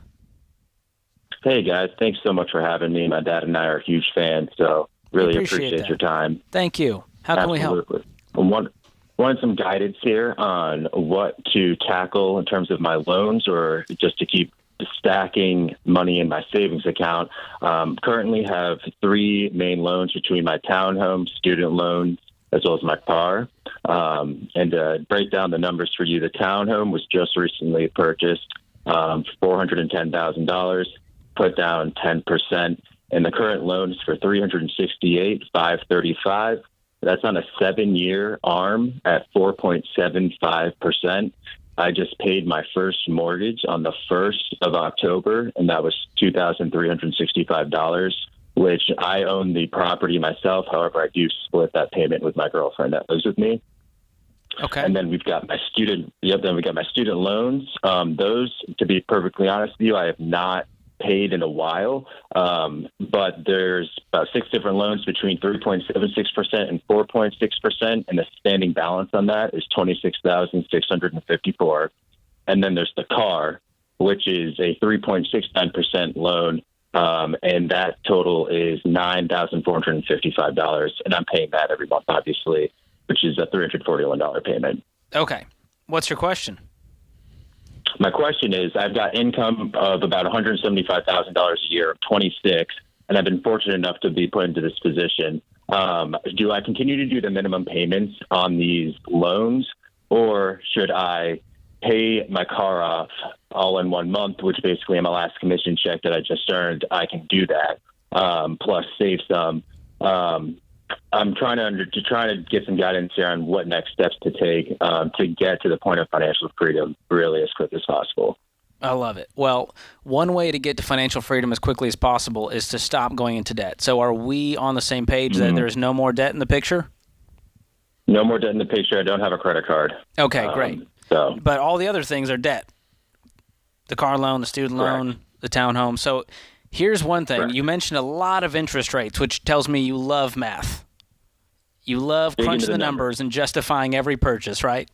Hey, guys. Thanks so much for having me. My dad and I are huge fans, so really appreciate your time. Thank you. How can we help? Wanted some guidance here on what to tackle in terms of my loans or just to keep stacking money in my savings account. Currently have 3 main loans between my townhome, student loans, as well as my car. And to break down the numbers for you, the townhome was just recently purchased, $410,000, put down 10%, and the current loan is for $368,535. That's on a 7-year ARM at 4.75%. I just paid my first mortgage on the 1st of October, and that was $2,365. Which I own the property myself. However, I do split that payment with my girlfriend that lives with me. Okay. And then we've got my student. Then we got my student loans. Those, to be perfectly honest with you, I have not paid in a while. But there's about 6 different loans between 3.76% and 4.6%, and the standing balance on that is $26,654. And then there's the car, which is a 3.69% loan. And that total is $9,455, and I'm paying that every month, obviously, which is a $341 payment. Okay. What's your question? My question is, I've got income of about $175,000 a year, 26, and I've been fortunate enough to be put into this position. Do I continue to do the minimum payments on these loans, or should I pay my car off all in 1 month, which basically on my last commission check that I just earned, I can do that, plus save some. I'm trying to get some guidance here on what next steps to take to get to the point of financial freedom really as quick as possible. I love it. Well, one way to get to financial freedom as quickly as possible is to stop going into debt. So are we on the same page that there's no more debt in the picture? No more debt in the picture. I don't have a credit card. Okay, great. But all the other things are debt. The car loan, the student loan, the townhome. So here's one thing. You mentioned a lot of interest rates, which tells me you love math. You love Dig crunching into the the numbers and justifying every purchase, right?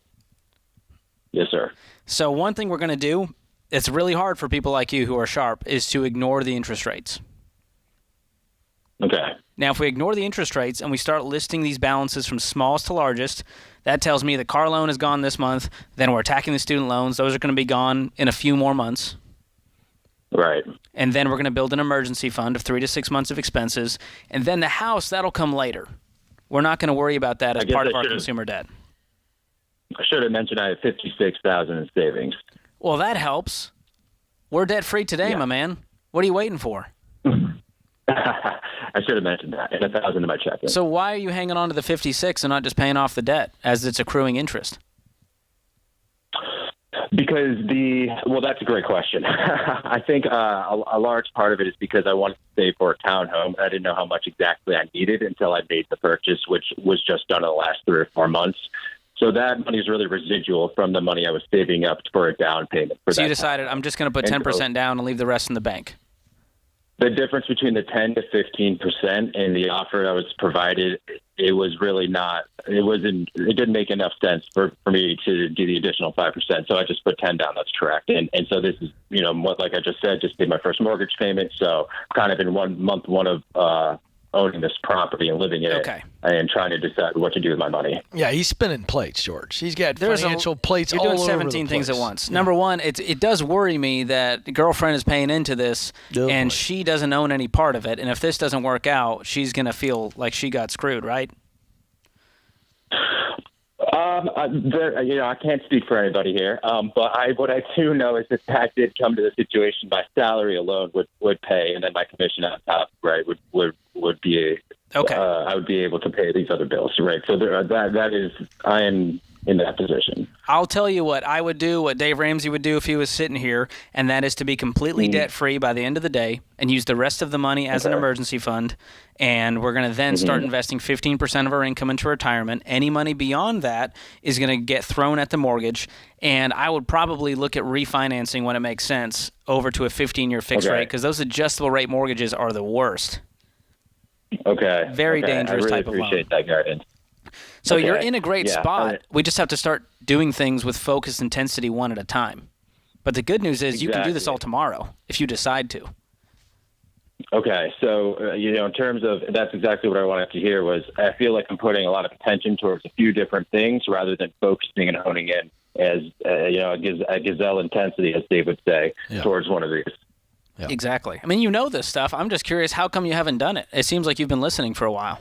Yes, sir. So one thing we're going to do, it's really hard for people like you who are sharp, is to ignore the interest rates. Okay. Now, if we ignore the interest rates and we start listing these balances from smallest to largest, that tells me the car loan is gone this month. Then we're attacking the student loans. Those are going to be gone in a few more months. Right. And then we're going to build an emergency fund of 3 to 6 months of expenses. And then the house, that'll come later. We're not going to worry about that as part of our consumer debt. I should have mentioned I have $56,000 in savings. Well, that helps. We're debt-free today, my man. What are you waiting for? I should have mentioned that. And $1,000 in my checking. So why are you hanging on to the 56 and not just paying off the debt as it's accruing interest? Because that's a great question. I think a large part of it is because I wanted to save for a townhome. I didn't know how much exactly I needed until I made the purchase, which was just done in the last 3 or 4 months. So that money is really residual from the money I was saving up for a down payment. So you decided, I'm just going to put 10% down and leave the rest in the bank. The difference between the 10 to 15% and the offer that was provided, it was really not. It didn't make enough sense for me to do the additional 5%. So I just put 10 down. That's correct. And so this is, like I just said, just paid my first mortgage payment. So kind of in month one of owning this property and living in it and trying to decide what to do with my money. Yeah, he's spinning plates, George. He's got financial plates all over the place. You're doing 17 things at once. Yeah. Number one, it does worry me that the girlfriend is paying into this and she doesn't own any part of it. And if this doesn't work out, she's going to feel like she got screwed, right? I can't speak for anybody here, but what I do know is if that did come to the situation, my salary alone would pay, and then my commission on top, right, would be I would be able to pay these other bills, right? So that is, I am in that position. I'll tell you what I would do, what Dave Ramsey would do if he was sitting here, and that is to be completely debt-free by the end of the day and use the rest of the money as an emergency fund. And we're going to then start investing 15% of our income into retirement. Any money beyond that is going to get thrown at the mortgage. And I would probably look at refinancing when it makes sense over to a 15-year fixed rate, because those adjustable rate mortgages are the worst. Okay. Very dangerous type of loan. I really appreciate that guidance. So you're in a great spot. We just have to start doing things with focused intensity one at a time. But the good news is you can do this all tomorrow if you decide to. Okay. So, in terms of, that's exactly what I wanted to hear was I feel like I'm putting a lot of attention towards a few different things rather than focusing and honing in as, a gazelle intensity, as Dave would say, towards one of these. Yeah. Exactly. I mean, you know this stuff. I'm just curious, how come you haven't done it? It seems like you've been listening for a while.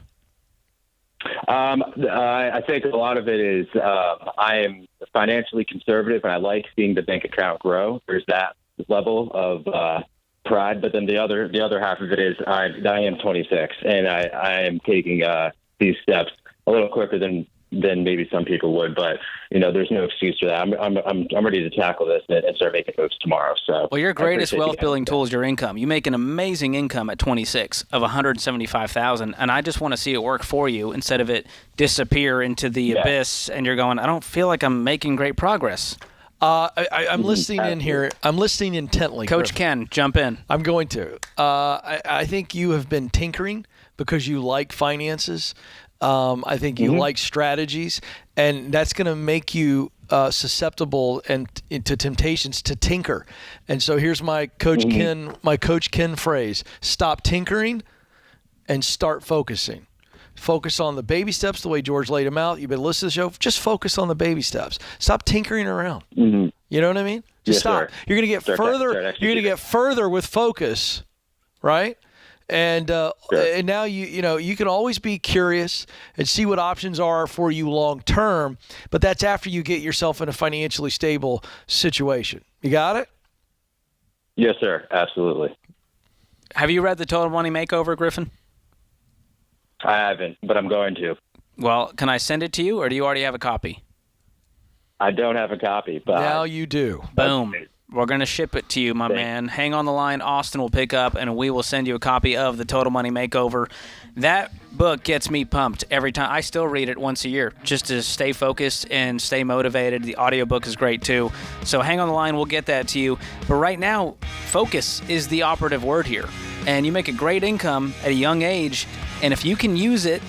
I think a lot of it is I am financially conservative, and I like seeing the bank account grow. There's that level of pride, but then the other half of it is I am 26, and I am taking these steps a little quicker than maybe some people would, but there's no excuse for that. I'm ready to tackle this and start making moves tomorrow. So, well, your greatest wealth building tool is your income. You make an amazing income at 26 of $175,000, and I just want to see it work for you instead of it disappear into the abyss. And you're going, I don't feel like I'm making great progress. I'm listening in here. I'm listening intently. Coach Ken, jump in. I'm going to. I think you have been tinkering because you like finances. I think you like strategies, and that's going to make you susceptible and to temptations to tinker. And so here's my Coach Ken phrase: stop tinkering and start focusing. Focus on the baby steps, the way George laid them out. You've been listening to the show. Just focus on the baby steps. Stop tinkering around. You know what I mean? Just stop. Sir. You're going to get further. You're going to get further with focus, right? And and now you can always be curious and see what options are for you long term, but that's after you get yourself in a financially stable situation. You got it? Yes, sir. Absolutely. Have you read The Total Money Makeover, Griffin? I haven't, but I'm going to. Well, can I send it to you, or do you already have a copy? I don't have a copy, but now you do. Boom. We're going to ship it to you, my man. Hang on the line. Austin will pick up, and we will send you a copy of The Total Money Makeover. That book gets me pumped every time. I still read it once a year just to stay focused and stay motivated. The audiobook is great, too. So hang on the line. We'll get that to you. But right now, focus is the operative word here. And you make a great income at a young age, and if you can use it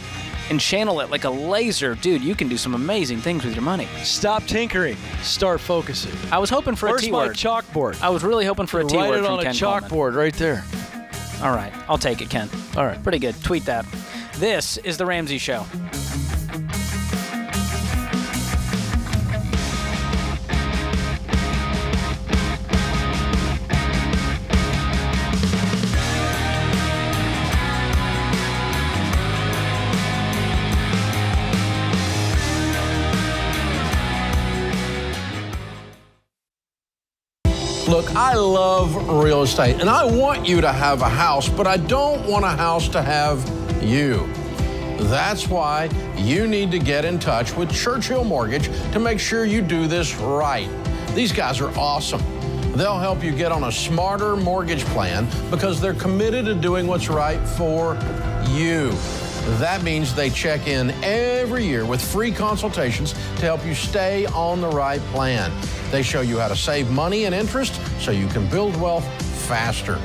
and channel it like a laser, dude, you can do some amazing things with your money. Stop tinkering. Start focusing. I was hoping for a T word. Where's my chalkboard? I was really hoping for a T word Write it from on a Ken chalkboard right there. Coleman. All right, I'll take it, Ken. All right. Pretty good. Tweet that. This is The Ramsey Show. Look, I love real estate, and I want you to have a house, but I don't want a house to have you. That's why you need to get in touch with Churchill Mortgage to make sure you do this right. These guys are awesome. They'll help you get on a smarter mortgage plan because they're committed to doing what's right for you. That means they check in every year with free consultations to help you stay on the right plan. They show you how to save money and interest so you can build wealth faster.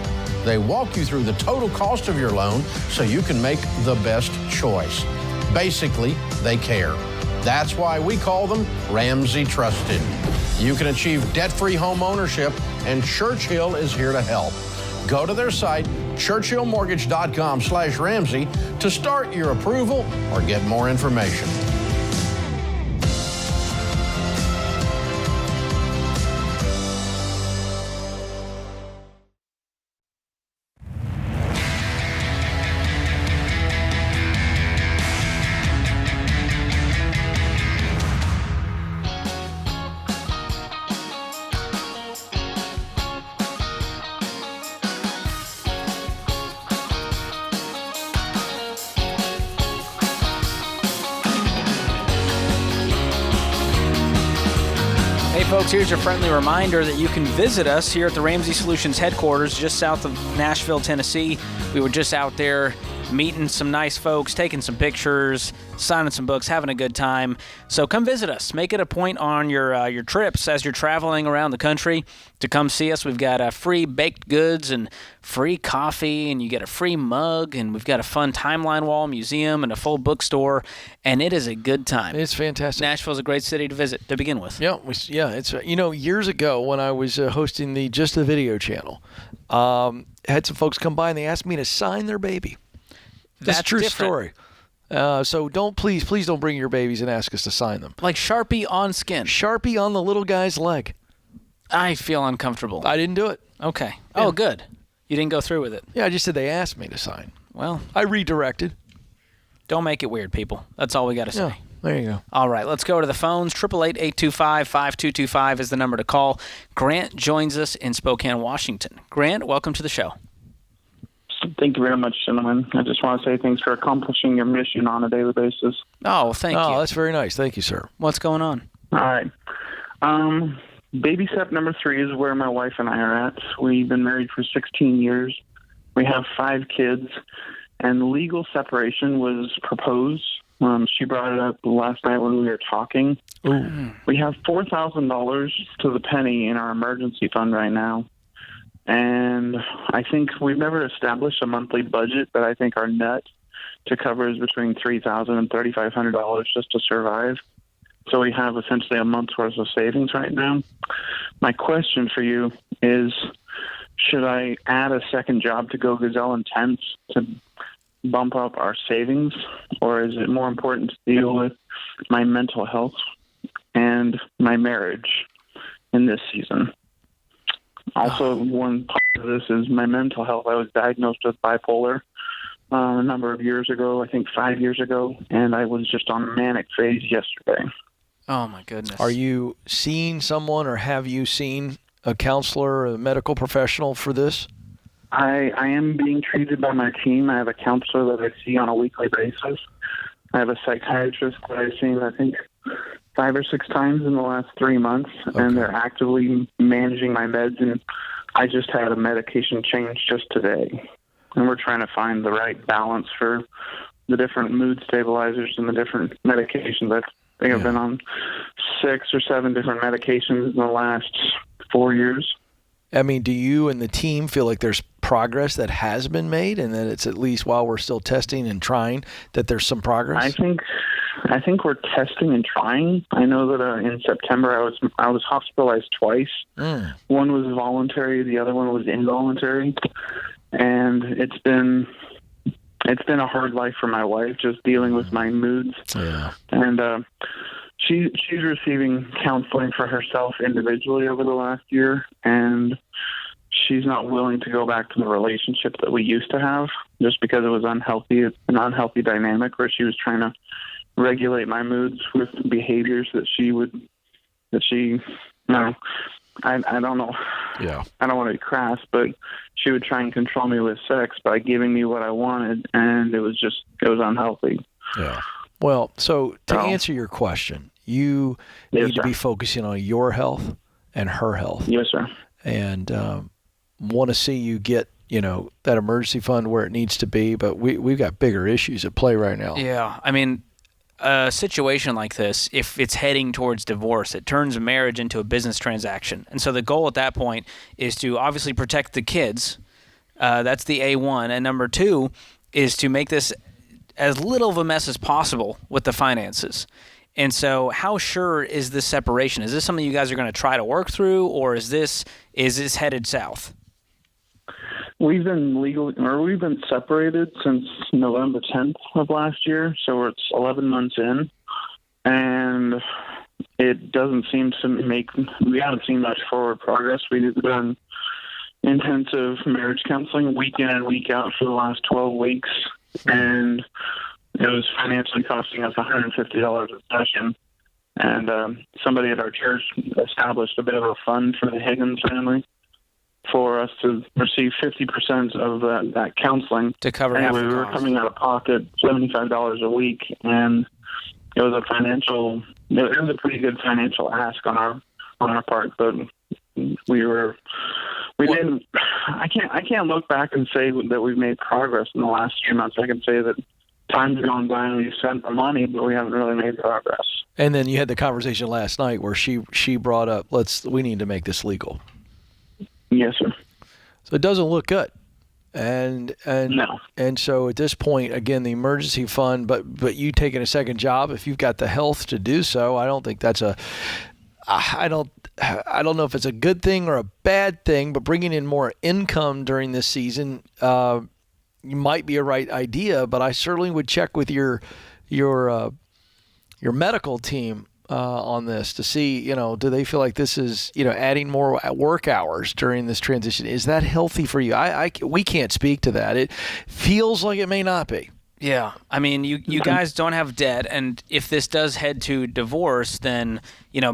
They walk you through the total cost of your loan so you can make the best choice. Basically, they care. That's why we call them Ramsey Trusted. You can achieve debt-free home ownership, and Churchill is here to help. Go to their site, churchillmortgage.com/Ramsey, to start your approval or get more information. Hey folks, here's your friendly reminder that you can visit us here at the Ramsey Solutions headquarters just south of Nashville, Tennessee. We were just out there meeting some nice folks, taking some pictures, signing some books, having a good time. So come visit us. Make it a point on your trips as you're traveling around the country to come see us. We've got free baked goods and free coffee, and you get a free mug, and we've got a fun timeline wall museum and a full bookstore, and it is a good time. It's fantastic. Nashville's a great city to visit to begin with. Yeah, it's years ago when I was hosting the Just the Video channel, had some folks come by and they asked me to sign their baby. That's a true story. So please don't bring your babies and ask us to sign them. Like Sharpie on skin. Sharpie on the little guy's leg. I feel uncomfortable. I didn't do it. Okay. Yeah. Oh, good. You didn't go through with it. Yeah, I just said they asked me to sign. Well, I redirected. Don't make it weird, people. That's all we got to say. Yeah, there you go. All right, let's go to the phones. 888-825-5225 is the number to call. Grant joins us in Spokane, Washington. Grant, welcome to the show. Thank you very much, gentlemen. I just want to say thanks for accomplishing your mission on a daily basis. Oh, thank you. Oh, that's very nice. Thank you, sir. What's going on? All right. Baby step number 3 is where my wife and I are at. We've been married for 16 years. We have 5 kids, and legal separation was proposed. She brought it up last night when we were talking. Ooh. We have $4,000 to the penny in our emergency fund right now. And I think we've never established a monthly budget, but I think our net to cover is between $3,000 and $3,500 just to survive. So we have essentially a month's worth of savings right now. My question for you is, should I add a second job to go gazelle intense to bump up our savings, or is it more important to deal with my mental health and my marriage in this season? Also, one part of this is my mental health. I was diagnosed with bipolar a number of years ago, I think 5 years ago, and I was just on a manic phase yesterday. Oh, my goodness. Are you seeing someone, or have you seen a counselor or a medical professional for this? I am being treated by my team. I have a counselor that I see on a weekly basis. I have a psychiatrist that I've seen, I think, 5 or 6 times in the last 3 months, and they're actively managing my meds, and I just had a medication change just today. And we're trying to find the right balance for the different mood stabilizers and the different medications. I think I've been on 6 or 7 different medications in the last 4 years. I mean, do you and the team feel like there's progress that has been made, and that it's at least while we're still testing and trying that there's some progress? I think we're testing and trying. I know that in September I was hospitalized twice. One was voluntary, the other one was involuntary, and it's been a hard life for my wife, just dealing with my moods. Yeah. And she's receiving counseling for herself individually over the last year, and she's not willing to go back to the relationship that we used to have, just because it was an unhealthy dynamic where she was trying to regulate my moods with behaviors that I don't know. Yeah. I don't want to be crass, but she would try and control me with sex by giving me what I wanted, and it was unhealthy. Yeah. Well, so to answer your question, you need to be focusing on your health and her health. Yes, sir. And want to see you get, that emergency fund where it needs to be, but we've got bigger issues at play right now. Yeah. I mean, a situation like this, if it's heading towards divorce, it turns a marriage into a business transaction. And so the goal at that point is to obviously protect the kids. That's the A1. And number 2 is to make this as little of a mess as possible with the finances. And so how sure is this separation? Is this something you guys are going to try to work through, or is this headed south? We've been separated since November 10th of last year, so it's 11 months in, and it doesn't seem to we haven't seen much forward progress. We've done intensive marriage counseling week in and week out for the last 12 weeks, and it was financially costing us $150 a session. And somebody at our church established a bit of a fund for the Higgins family for us to receive 50% of that counseling. To cover and half we the were cost. coming out of pocket $75 a week, and it was a pretty good financial ask on our part, but I can't look back and say that we've made progress in the last few months. I can say that time's gone by and we've spent the money, but we haven't really made progress. And then you had the conversation last night where she brought up, we need to make this legal. Yes, sir. So it doesn't look good. And no. And so at this point, again, the emergency fund, but you taking a second job, if you've got the health to do so, I don't think that's I don't know if it's a good thing or a bad thing, but bringing in more income during this season might be a right idea. But I certainly would check with your medical team on this to see, do they feel like this is, adding more work hours during this transition? Is that healthy for you? We can't speak to that. It feels like it may not be. Yeah. I mean, you guys don't have debt, and if this does head to divorce, then,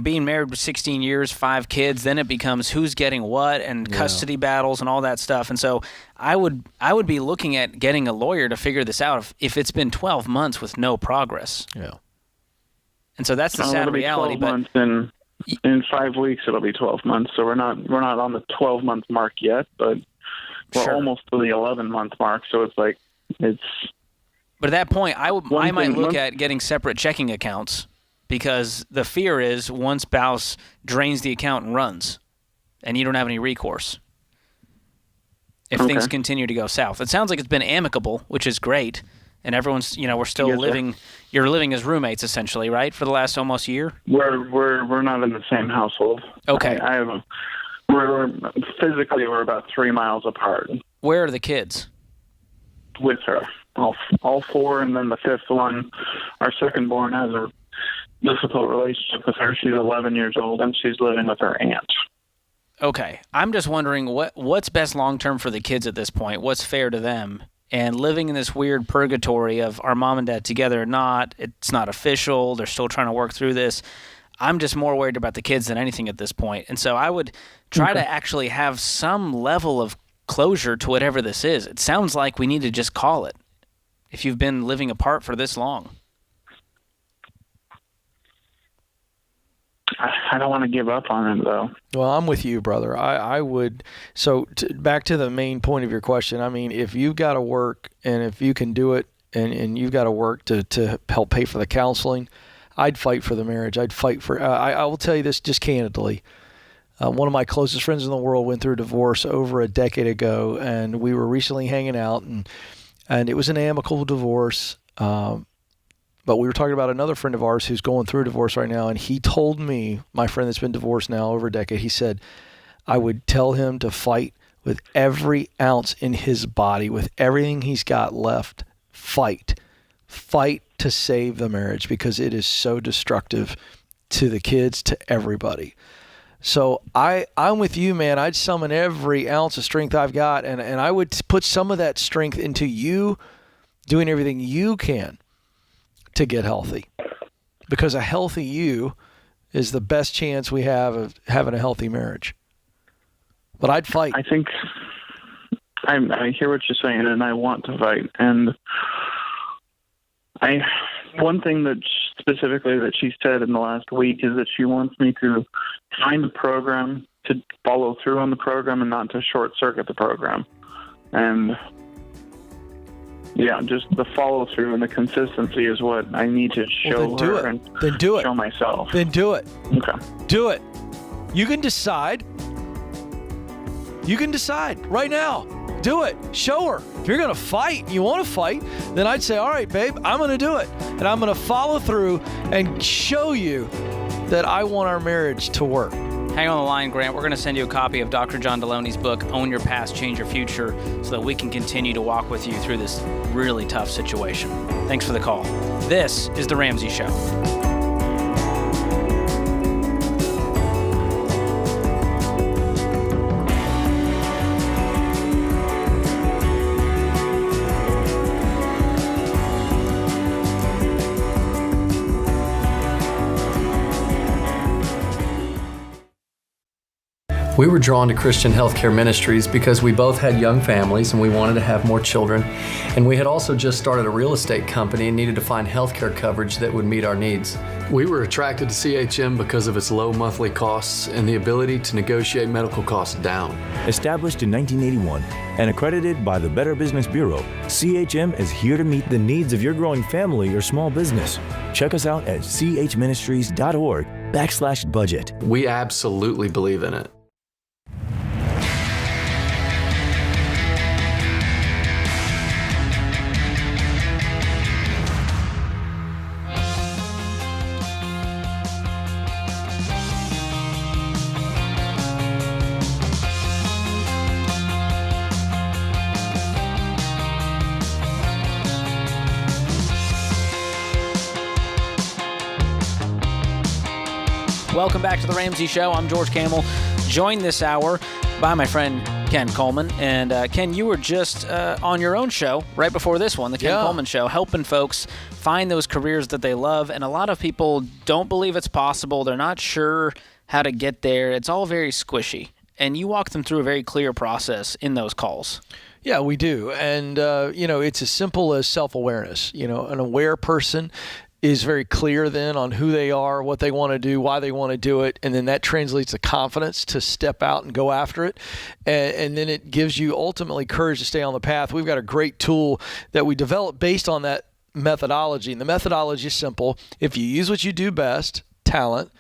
being married for 16 years, 5 kids, then it becomes who's getting what and custody battles and all that stuff. And so I would be looking at getting a lawyer to figure this out if it's been 12 months with no progress. Yeah. And so that's the sad reality. But in 5 weeks, it'll be 12 months. So we're not on the 12-month mark yet, but we're almost to the 11-month mark. So it's like But at that point, I might look at getting separate checking accounts, because the fear is one spouse drains the account and runs, and you don't have any recourse if things continue to go south. It sounds like it's been amicable, which is great, and everyone's, we're still living. Sir. You're living as roommates essentially, right, for the last almost year? We're not in the same household. Okay. We're about 3 miles apart. Where are the kids? With her. All 4, and then the 5th one, our second born, has a difficult relationship with her. She's 11 years old, and she's living with her aunt. Okay. I'm just wondering what's best long-term for the kids at this point? What's fair to them? And living in this weird purgatory of our mom and dad together or not, it's not official, they're still trying to work through this. I'm just more worried about the kids than anything at this point. And so I would try to actually have some level of closure to whatever this is. It sounds like we need to just call it if you've been living apart for this long. I don't want to give up on it, though. Well, I'm with you, brother. I would. So back to the main point of your question. I mean, if you've got to work, and if you can do it, and you've got to work to help pay for the counseling, I'd fight for the marriage. I'd fight for. I will tell you this just candidly. One of my closest friends in the world went through a divorce over a decade ago, and we were recently hanging out, and it was an amicable divorce. But we were talking about another friend of ours who's going through a divorce right now, and he told me, my friend that's been divorced now over a decade, he said, I would tell him to fight with every ounce in his body, with everything he's got left. Fight to save the marriage, because it is so destructive to the kids, to everybody. So I'm with you, man. I'd summon every ounce of strength I've got, and I would put some of that strength into you doing everything you can to get healthy, because a healthy you is the best chance we have of having a healthy marriage. But I'd fight. I think I hear what you're saying, and I want to fight. And one thing that specifically that she said in the last week is that she wants me to find a program, to follow through on the program, and not to short circuit the program. And yeah, just the follow through and the consistency is what I need to show her and show myself. Then do it. Okay. Do it. You can decide. You can decide right now. Do it. Show her. If you're going to fight and you want to fight, then I'd say, all right, babe, I'm going to do it. And I'm going to follow through and show you that I want our marriage to work. Hang on the line, Grant. We're going to send you a copy of Dr. John Deloney's book, Own Your Past, Change Your Future, so that we can continue to walk with you through this really tough situation. Thanks for the call. This is The Ramsey Show. We were drawn to Christian Healthcare Ministries because we both had young families and we wanted to have more children. And we had also just started a real estate company and needed to find healthcare coverage that would meet our needs. We were attracted to CHM because of its low monthly costs and the ability to negotiate medical costs down. Established in 1981 and accredited by the Better Business Bureau, CHM is here to meet the needs of your growing family or small business. Check us out at chministries.org/budget. We absolutely believe in it. Welcome back to The Ramsey Show. I'm George Camel, joined this hour by my friend Ken Coleman. And Ken, you were just on your own show right before this one, the Ken Coleman Show, helping folks find those careers that they love. And a lot of people don't believe it's possible. They're not sure how to get there. It's all very squishy. And you walk them through a very clear process in those calls. Yeah, we do. And, it's as simple as self-awareness. An aware person is very clear then on who they are, what they want to do, why they want to do it, and then that translates to confidence to step out and go after it. And then it gives you ultimately courage to stay on the path. We've got a great tool that we developed based on that methodology. And the methodology is simple. If you use what you do best, talent,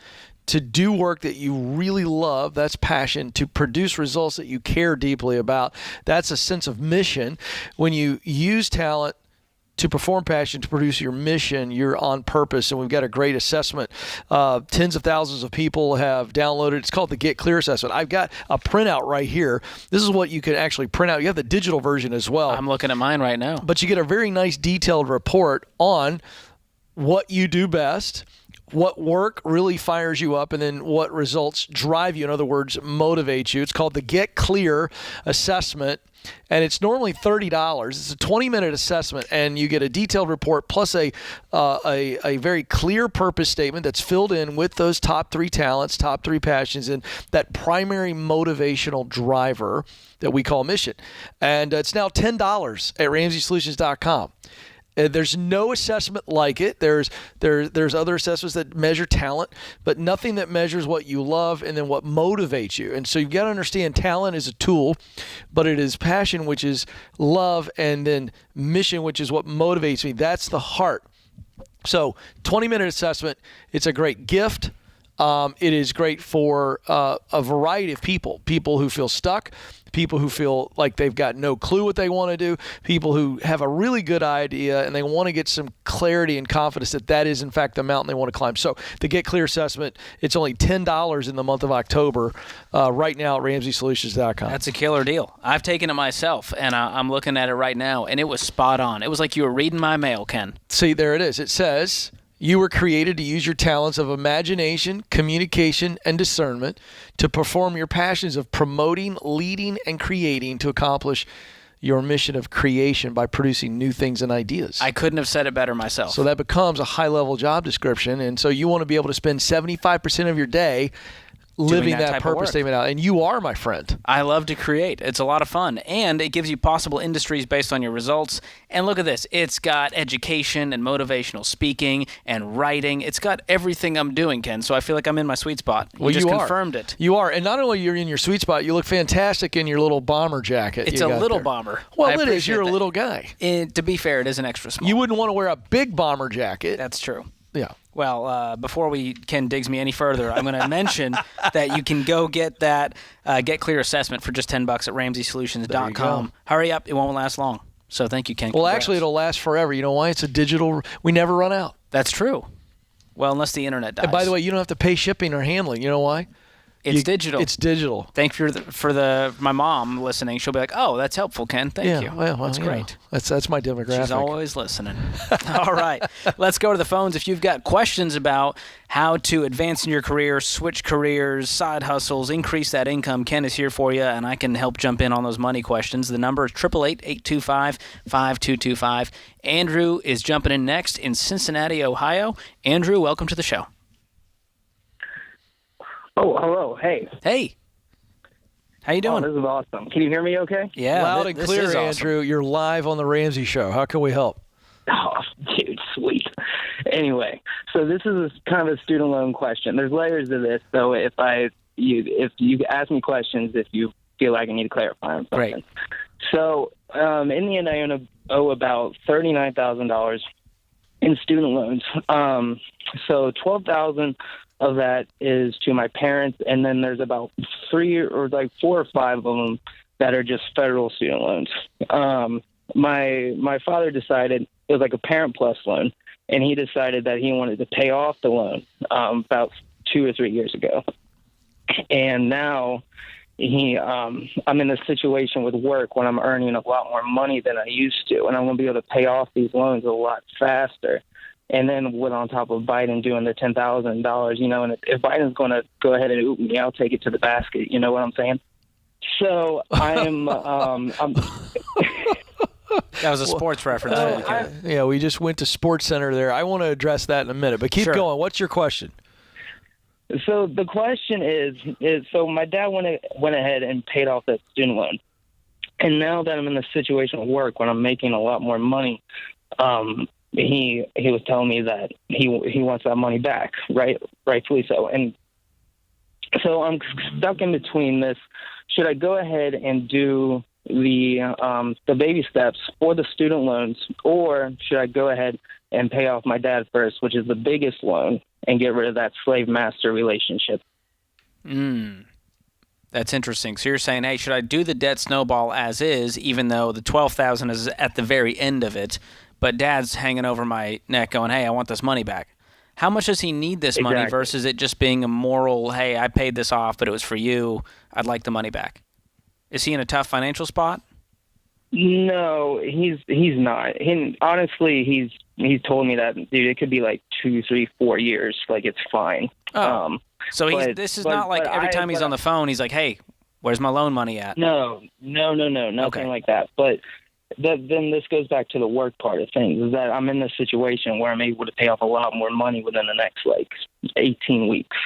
to do work that you really love, that's passion, to produce results that you care deeply about, that's a sense of mission. When you use talent to perform passion, to produce your mission, you're on purpose. And we've got a great assessment. Tens of thousands of people have downloaded. It's called the Get Clear Assessment. I've got a printout right here. This is what you can actually print out. You have the digital version as well. I'm looking at mine right now. But you get a very nice detailed report on what you do best, what work really fires you up, and then what results drive you. In other words, motivate you. It's called the Get Clear Assessment. And it's normally $30. It's a 20-minute assessment, and you get a detailed report plus a very clear purpose statement that's filled in with those top 3 talents, top 3 passions, and that primary motivational driver that we call mission. And it's now $10 at RamseySolutions.com. There's no assessment like it. There's other assessments that measure talent, but nothing that measures what you love and then what motivates you. And so you've got to understand talent is a tool, but it is passion, which is love, and then mission, which is what motivates me. That's the heart. So 20-minute assessment, it's a great gift. It is great for a variety of people who feel stuck, people who feel like they've got no clue what they want to do, people who have a really good idea and they want to get some clarity and confidence that is, in fact, the mountain they want to climb. So the Get Clear assessment, it's only $10 in the month of October right now at RamseySolutions.com. That's a killer deal. I've taken it myself, and I'm looking at it right now, and it was spot on. It was like you were reading my mail, Ken. See, there it is. It says, you were created to use your talents of imagination, communication, and discernment to perform your passions of promoting, leading, and creating to accomplish your mission of creation by producing new things and ideas. I couldn't have said it better myself. So that becomes a high-level job description, and so you want to be able to spend 75% of your day living that purpose statement out. And you are, my friend. I love to create. It's a lot of fun. And it gives you possible industries based on your results. And look at this. It's got education and motivational speaking and writing. It's got everything I'm doing, Ken. So I feel like I'm in my sweet spot. Well, you just confirmed it. You are. And not only you're in your sweet spot, you look fantastic in your little bomber jacket. It's a little bomber. Well, it is. You're a little guy. To be fair, it is an extra small. You wouldn't want to wear a big bomber jacket. That's true. Yeah. Well, before Ken digs me any further, I'm going to mention that you can go get that Get Clear assessment for just $10 at RamseySolutions.com. Hurry up. It won't last long. So thank you, Ken. Well, actually, it'll last forever. You know why? It's a digital. We never run out. That's true. Well, unless the internet dies. And by the way, you don't have to pay shipping or handling. You know why? It's digital. It's digital. Thank you for my mom listening. She'll be like, "Oh, that's helpful, Ken. Thank you. Well, that's great. That's my demographic. She's always listening." All right, let's go to the phones. If you've got questions about how to advance in your career, switch careers, side hustles, increase that income, Ken is here for you, and I can help jump in on those money questions. The number is 888-825-5225. Andrew is jumping in next in Cincinnati, Ohio. Andrew, welcome to the show. Oh, hello. Hey. Hey. How you doing? Oh, this is awesome. Can you hear me okay? Yeah. Loud and clear, awesome. Andrew. You're live on the Ramsey Show. How can we help? Oh, dude, sweet. Anyway, so this is kind of a student loan question. There's layers to this, so if you ask me questions, if you feel like I need to clarify on something. Great. So in the end, I owe about $39,000 in student loans. So $12,000 of that is to my parents, and then there's about 4 or 5 of them that are just federal student loans. My father decided it was like a Parent Plus loan, and he decided that he wanted to pay off the loan about 2 or 3 years ago. And now I'm in a situation with work when I'm earning a lot more money than I used to, and I'm going to be able to pay off these loans a lot faster. And then with on top of Biden doing the $10,000, and if Biden's going to go ahead and oop me, I'll take it to the basket. You know what I'm saying? So I'm. That was a sports reference. Yeah, we just went to Sports Center there. I want to address that in a minute, but keep going. What's your question? So the question is so my dad went ahead and paid off that student loan, and now that I'm in the situation of work when I'm making a lot more money, he was telling me that he wants that money back, rightfully so. And so I'm stuck in between this. Should I go ahead and do the baby steps for the student loans, or should I go ahead and pay off my dad first, which is the biggest loan, and get rid of that slave-master relationship? That's interesting. So you're saying, hey, should I do the debt snowball as is, even though the $12,000 is at the very end of it, but Dad's hanging over my neck going, hey, I want this money back? How much does he need this money versus it just being a moral, hey, I paid this off, but it was for you, I'd like the money back? Is he in a tough financial spot? No, he's not. Honestly, he's told me that, dude, it could be like 2, 3, 4 years. Like, it's fine. Oh. So this is not like every time he's on the phone, he's like, hey, where's my loan money at? No, nothing like that. But then this goes back to the work part of things, is that I'm in this situation where I'm able to pay off a lot more money within the next, 18 weeks.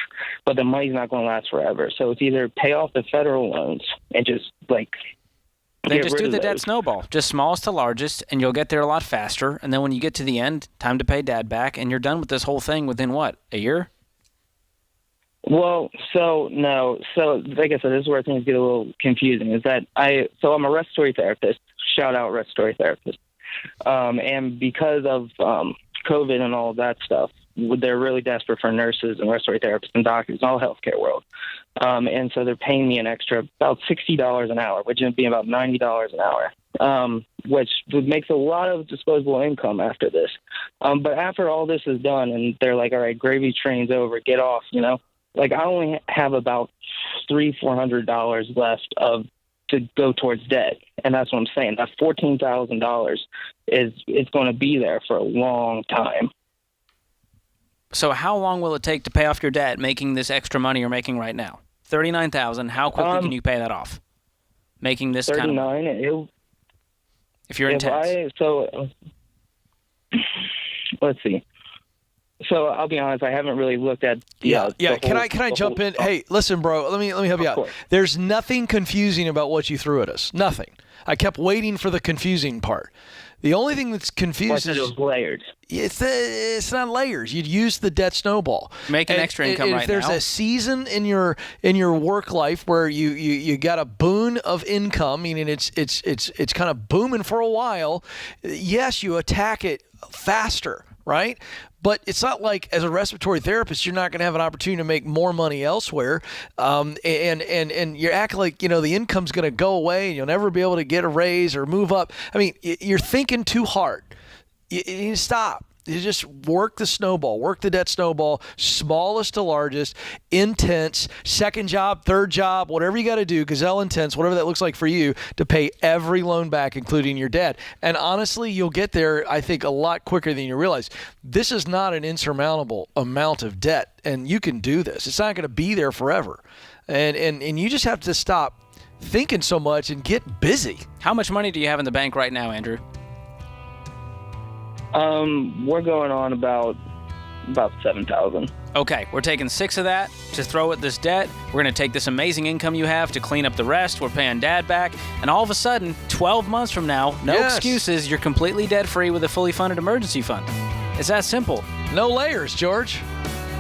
But the money's not going to last forever. So it's either pay off the federal loans and just, Then just do the debt snowball, just smallest to largest, and you'll get there a lot faster. And then when you get to the end, time to pay Dad back, and you're done with this whole thing within, what, a year? Well, no. So, like I said, this is where things get a little confusing, is that I'm a respiratory therapist, shout out respiratory therapist. And because of COVID and all of that stuff, they're really desperate for nurses and respiratory therapists and doctors in all healthcare world. And so they're paying me an extra about $60 an hour, which would be about $90 an hour, which makes a lot of disposable income after this. But after all this is done and they're like, all right, gravy train's over, get off, like I only have about $300-400 left to go towards debt. And that's what I'm saying. That $14,000 is going to be there for a long time. So how long will it take to pay off your debt making this extra money you're making right now? $39,000. How quickly can you pay that off? Making this kind of money? If you're intense. Let's see. So I'll be honest, I haven't really looked at. Can I jump in? Hey, listen, bro. Let me help you out. There's nothing confusing about what you threw at us. Nothing. I kept waiting for the confusing part. The only thing that's confusing is layers. It's not layers. You'd use the debt snowball. Making extra income right now. If there's a season in your work life where you got a boon of income, meaning it's kind of booming for a while, yes, you attack it faster, right? But it's not like as a respiratory therapist, you're not going to have an opportunity to make more money elsewhere. And you're acting like, the income's going to go away and you'll never be able to get a raise or move up. I mean, you're thinking too hard. You need to stop. You just work the snowball, work the debt snowball, smallest to largest, intense, second job, third job, whatever you got to do, gazelle intense, whatever that looks like for you, to pay every loan back, including your debt. And honestly, you'll get there, I think, a lot quicker than you realize. This is not an insurmountable amount of debt, and you can do this. It's not going to be there forever. And you just have to stop thinking so much and get busy. How much money do you have in the bank right now, Andrew? We're going on about 7,000. Okay, we're taking 6 of that to throw at this debt. We're going to take this amazing income you have to clean up the rest. We're paying Dad back. And all of a sudden, 12 months from now, no excuses, you're completely debt-free with a fully funded emergency fund. It's that simple. No layers, George.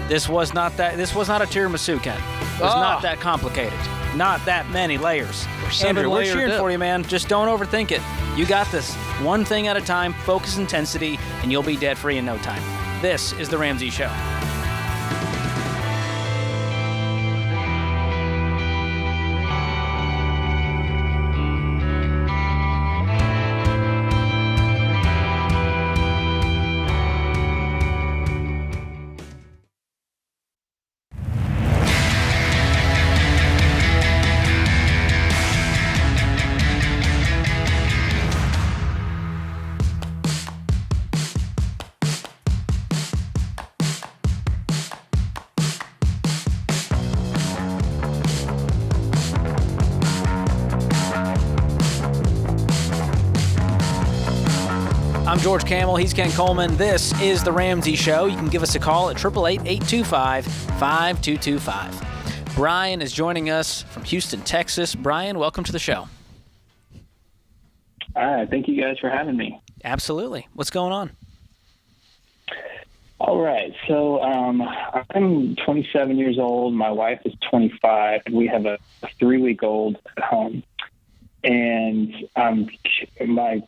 This was not a tiramisu, Ken. It was not that complicated. Not that many layers. Andrew, we're cheering for you, man. Just don't overthink it. You got this. One thing at a time, focus intensity, and you'll be debt-free in no time. This is The Ramsey Show. I'm George Camel. He's Ken Coleman. This is The Ramsey Show. You can give us a call at 888-825-5225. Brian is joining us from Houston, Texas. Brian, welcome to the show. Thank you guys for having me. Absolutely. What's going on? All right. So I'm 27 years old. My wife is 25. And we have a 3-week-old at home. And my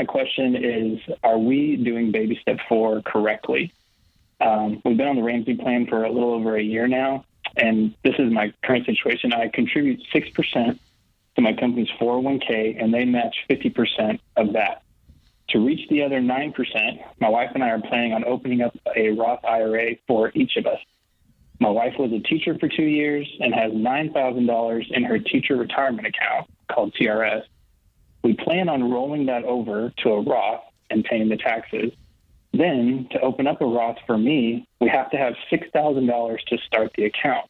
question is, are we doing baby step 4 correctly? We've been on the Ramsey plan for a little over a year now, and this is my current situation. I contribute 6% to my company's 401k, and they match 50% of that. To reach the other 9%, my wife and I are planning on opening up a Roth IRA for each of us. My wife was a teacher for 2 years and has $9,000 in her teacher retirement account called TRS. We plan on rolling that over to a Roth and paying the taxes. Then, to open up a Roth for me, we have to have $6,000 to start the account.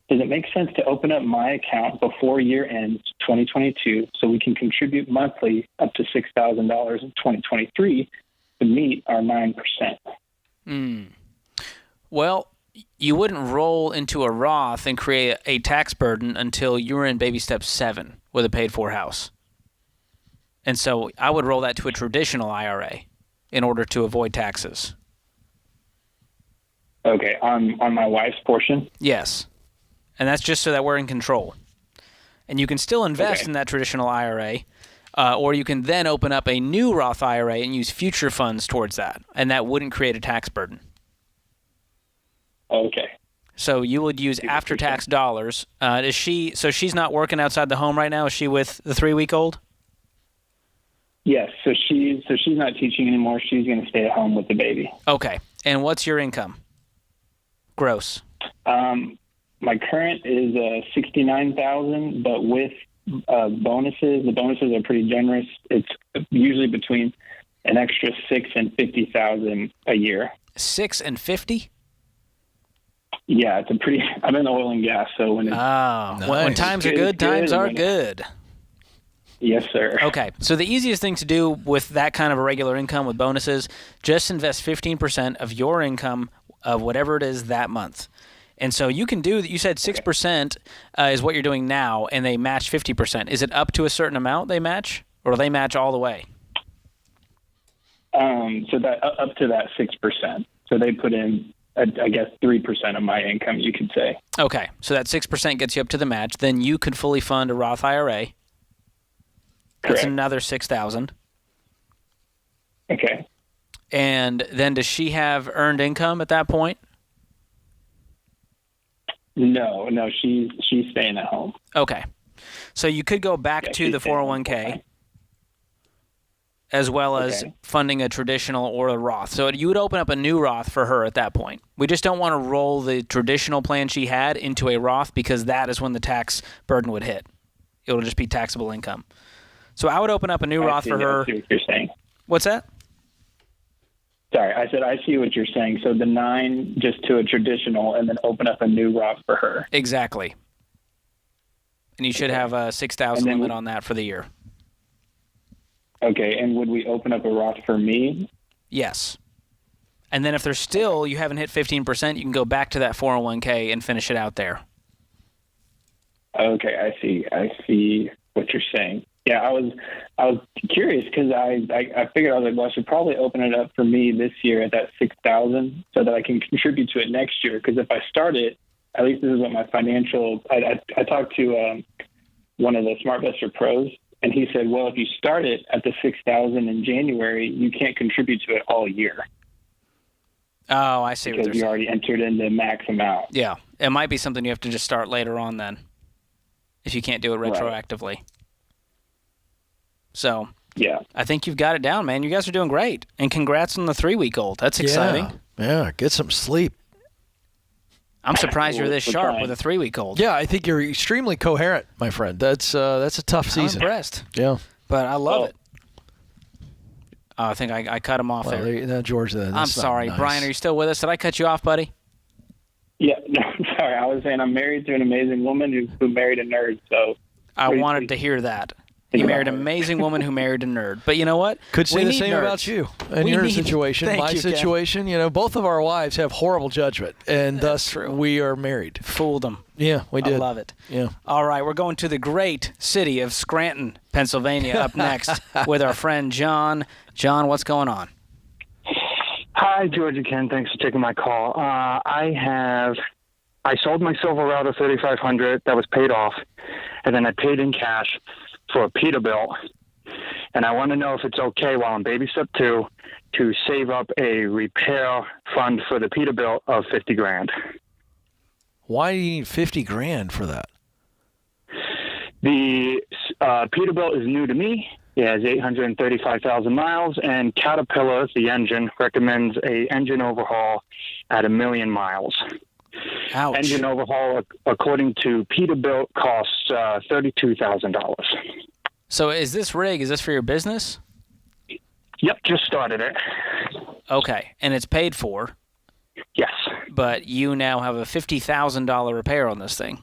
Does it make sense to open up my account before year ends 2022 so we can contribute monthly up to $6,000 in 2023 to meet our 9%? Well, you wouldn't roll into a Roth and create a tax burden until you're in baby step 7 with a paid-for house. And so I would roll that to a traditional IRA in order to avoid taxes. Okay, on my wife's portion? Yes. And that's just so that we're in control. And you can still invest in that traditional IRA, or you can then open up a new Roth IRA and use future funds towards that, and that wouldn't create a tax burden. Okay. So you would use after-tax dollars. So she's not working outside the home right now? Is she with the 3-week-old? Yes. So she's not teaching anymore. She's going to stay at home with the baby. Okay. And what's your income? Gross. My current is $69,000, but with bonuses, the bonuses are pretty generous. It's usually between an extra $6,000 and $50,000 a year. $6,000 and $50,000? Yeah, it's a pretty. I'm in oil and gas, so when when times are good, times are good. Yes, sir. Okay, so the easiest thing to do with that kind of a regular income with bonuses, just invest 15% of your income of whatever it is that month. And so you can do, you said 6% is what you're doing now, and they match 50%. Is it up to a certain amount they match, or do they match all the way? So that up to that 6%. So they put in, I guess, 3% of my income, you could say. Okay, so that 6% gets you up to the match. Then you could fully fund a Roth IRA. That's another $6,000. Okay. And then does she have earned income at that point? No, she's staying at home. Okay. So you could go back to the 401k as well as funding a traditional or a Roth. So you would open up a new Roth for her at that point. We just don't want to roll the traditional plan she had into a Roth because that is when the tax burden would hit. It will just be taxable income. So I would open up a new Roth for her. I see what you're saying. What's that? Sorry, I said I see what you're saying. So the 9 just to a traditional and then open up a new Roth for her. Exactly. And you should have a $6,000 limit on that for the year. Okay, and would we open up a Roth for me? Yes. And then if there's still, you haven't hit 15%, you can go back to that 401k and finish it out there. Okay, I see what you're saying. Yeah, I was curious because I figured I was like, well, I should probably open it up for me this year at that $6,000 so that I can contribute to it next year. Because if I start it, at least this is what my financial. I talked to one of the SmartVestor pros, and he said, well, if you start it at the $6,000 in January, you can't contribute to it all year. Oh, I see. Because you already entered in the max amount. Yeah, it might be something you have to just start later on then, if you can't do it retroactively. Right. So, yeah, I think you've got it down, man. You guys are doing great. And congrats on the 3-week-old. That's exciting. Yeah, get some sleep. I'm surprised you're this sharp with a 3-week-old. Yeah, I think you're extremely coherent, my friend. That's a tough season. I'm impressed. Yeah. But I love it. I think I cut him off there. No, George, I'm sorry. nice. Brian, are you still with us? Did I cut you off, buddy? Yeah, no, sorry. I was saying I'm married to an amazing woman who married a nerd. So I wanted to hear that. He married an amazing woman who married a nerd. But you know what? Could say the same about you and your situation. My situation, both of our wives have horrible judgment, and thus we are married. Fooled them. Yeah, we did. I love it. Yeah. All right, we're going to the great city of Scranton, Pennsylvania, up next with our friend John. John, what's going on? Hi, George and Ken. Thanks for taking my call. I sold my Silverado 3500 that was paid off, and then I paid in cash for a Peterbilt, and I want to know if it's okay while I'm baby step 2 to save up a repair fund for the Peterbilt of $50,000. Why do you need $50,000 for that? The Peterbilt is new to me. It has 835,000 miles, and Caterpillar, the engine, recommends a engine overhaul at 1 million miles. Ouch. Engine overhaul, according to Peterbilt, costs $32,000. So is this rig, is this for your business? Yep, just started it. Okay, and it's paid for? Yes. But you now have a $50,000 repair on this thing?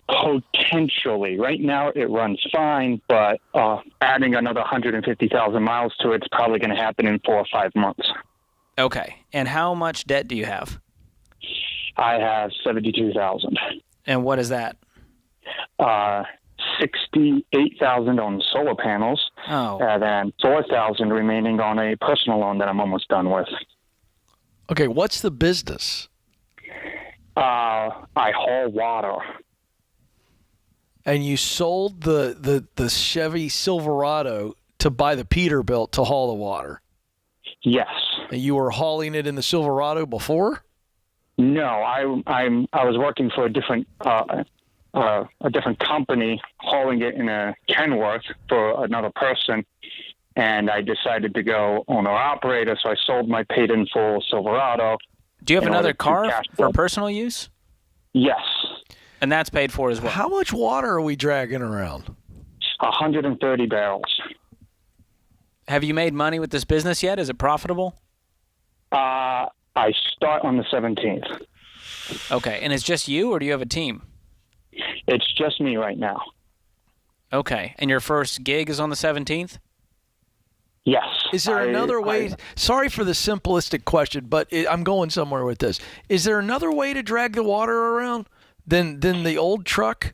Potentially. Right now it runs fine, but adding another 150,000 miles to it's probably going to happen in 4 or 5 months. Okay, and how much debt do you have? I have $72,000. And what is that? $68,000 on solar panels. Oh. And then $4,000 remaining on a personal loan that I'm almost done with. Okay, what's the business? I haul water. And you sold the Chevy Silverado to buy the Peterbilt to haul the water? Yes. And you were hauling it in the Silverado before? No, I was working for a different company, hauling it in a Kenworth for another person, and I decided to go owner-operator, so I sold my paid-in-full Silverado. Do you have another car for personal use? Yes. And that's paid for as well? How much water are we dragging around? 130 barrels. Have you made money with this business yet? Is it profitable? I start on the 17th. Okay, and it's just you, or do you have a team? It's just me right now. Okay, and your first gig is on the 17th? Yes. Is there another way? Sorry for the simplistic question, but I'm going somewhere with this. Is there another way to drag the water around than the old truck?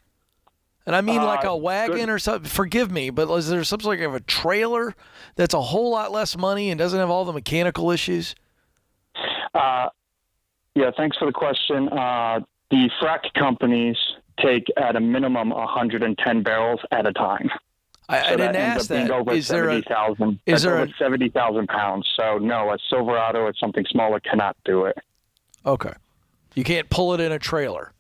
And I mean like a wagon or something. Forgive me, but is there something like a trailer that's a whole lot less money and doesn't have all the mechanical issues? Yeah, thanks for the question. The frac companies take at a minimum 110 barrels at a time. I didn't ask that. Is there 70,000 pounds? So no, a Silverado or something smaller cannot do it. Okay, you can't pull it in a trailer.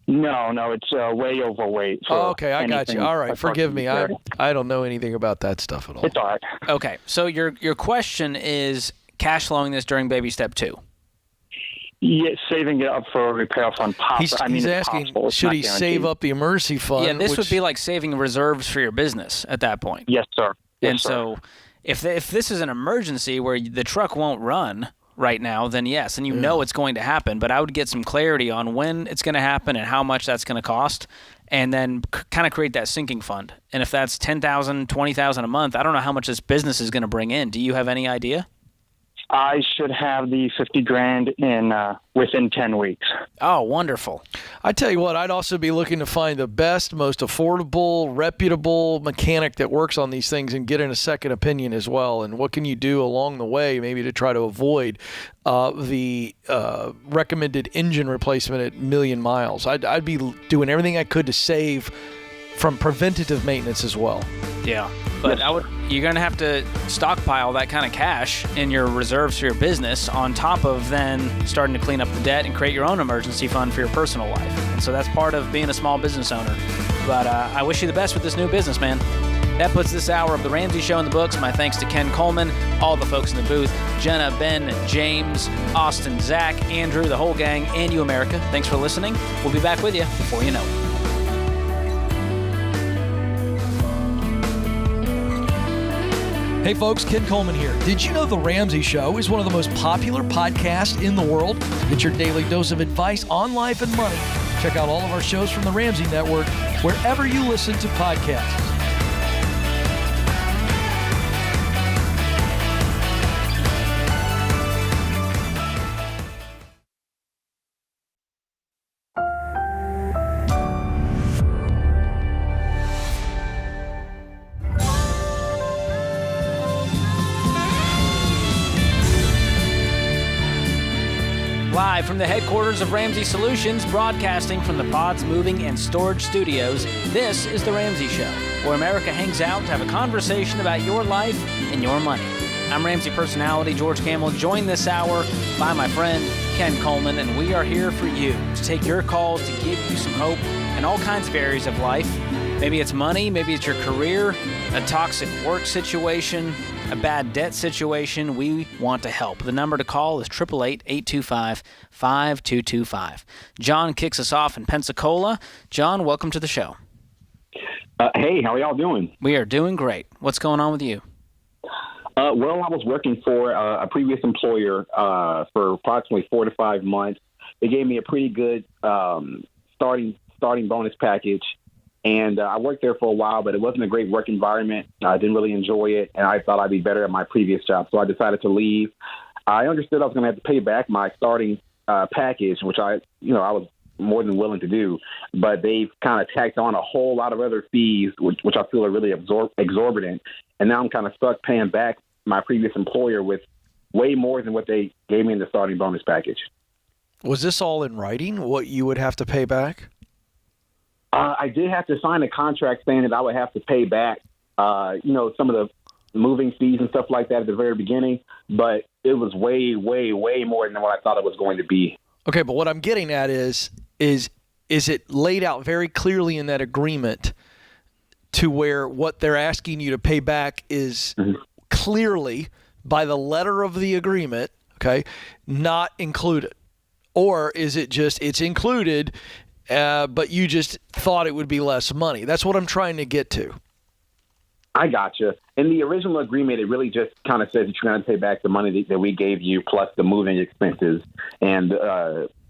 No, it's way overweight. Okay, I got you. All right, forgive me. I don't know anything about that stuff at all. It's all right. Okay, so your question is cash flowing this during baby step 2. Yeah, saving it up for a repair fund. He's asking, should he save up the emergency fund? Yeah, this would be like saving reserves for your business at that point. Yes, sir. So if this is an emergency where the truck won't run right now, then yes, and you know it's going to happen. But I would get some clarity on when it's going to happen and how much that's going to cost, and then kind of create that sinking fund. And if that's $10,000, $20,000 a month, I don't know how much this business is going to bring in. Do you have any idea? I should have the $50,000 in within 10 weeks. Oh, wonderful. I tell you what, I'd also be looking to find the best, most affordable, reputable mechanic that works on these things and get in a second opinion as well. And what can you do along the way maybe to try to avoid the recommended engine replacement at 1,000,000 miles? I'd be doing everything I could to save from preventative maintenance as well. Yeah, but you're going to have to stockpile that kind of cash in your reserves for your business on top of then starting to clean up the debt and create your own emergency fund for your personal life. And so that's part of being a small business owner. But I wish you the best with this new business, man. That puts this hour of The Ramsey Show in the books. My thanks to Ken Coleman, all the folks in the booth, Jenna, Ben, James, Austin, Zach, Andrew, the whole gang, and you, America. Thanks for listening. We'll be back with you before you know it. Hey folks, Ken Coleman here. Did you know The Ramsey Show is one of the most popular podcasts in the world? Get your daily dose of advice on life and money. Check out all of our shows from The Ramsey Network wherever you listen to podcasts. Live from the headquarters of Ramsey Solutions, broadcasting from the Pods Moving and Storage Studios, this is The Ramsey Show, where America hangs out to have a conversation about your life and your money. I'm Ramsey personality George Campbell, joined this hour by my friend Ken Coleman, and we are here for you to take your calls, to give you some hope in all kinds of areas of life. Maybe it's money, maybe it's your career, a toxic work situation, a bad debt situation. We want to help. The number to call is 888-825-5225. John kicks us off in Pensacola. John, welcome to the show. Hey, how are y'all doing? We are doing great. What's going on with you? Well, I was working for a previous employer for approximately 4 to 5 months. They gave me a pretty good starting bonus package. And I worked there for a while, but it wasn't a great work environment. I didn't really enjoy it, and I thought I'd be better at my previous job, so I decided to leave. I understood I was going to have to pay back my starting package, which I was more than willing to do, but they've kind of tacked on a whole lot of other fees, which I feel are really exorbitant, and now I'm kind of stuck paying back my previous employer with way more than what they gave me in the starting bonus package. Was this all in writing, what you would have to pay back? I did have to sign a contract saying that I would have to pay back, some of the moving fees and stuff like that at the very beginning, but it was way, way, way more than what I thought it was going to be. Okay, but what I'm getting at is it laid out very clearly in that agreement to where what they're asking you to pay back is clearly by the letter of the agreement, okay, not included? Or is it just it's included, but you just thought it would be less money? That's what I'm trying to get to. I gotcha. In the original agreement, it really just kind of says that you're going to pay back the money that we gave you plus the moving expenses and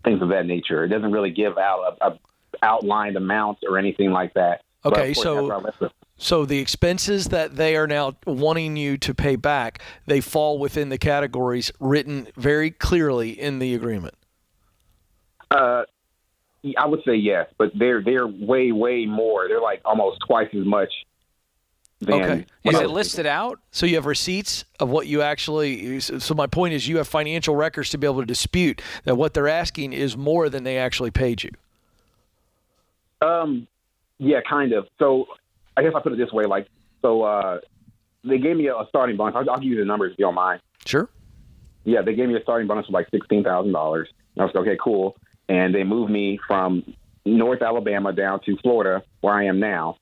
things of that nature. It doesn't really give out a outlined amount or anything like that. Okay, so the expenses that they are now wanting you to pay back, they fall within the categories written very clearly in the agreement. I would say yes, but they're way, way more. They're like almost twice as much. Okay. Is it listed out? So you have receipts of what you actually – so my point is you have financial records to be able to dispute that what they're asking is more than they actually paid you. Yeah, kind of. So I guess I put it this way. They gave me a starting bonus. I'll give you the numbers if you don't mind. Sure. Yeah, they gave me a starting bonus of like $16,000. And I was like, okay, cool. And they moved me from North Alabama down to Florida, where I am now.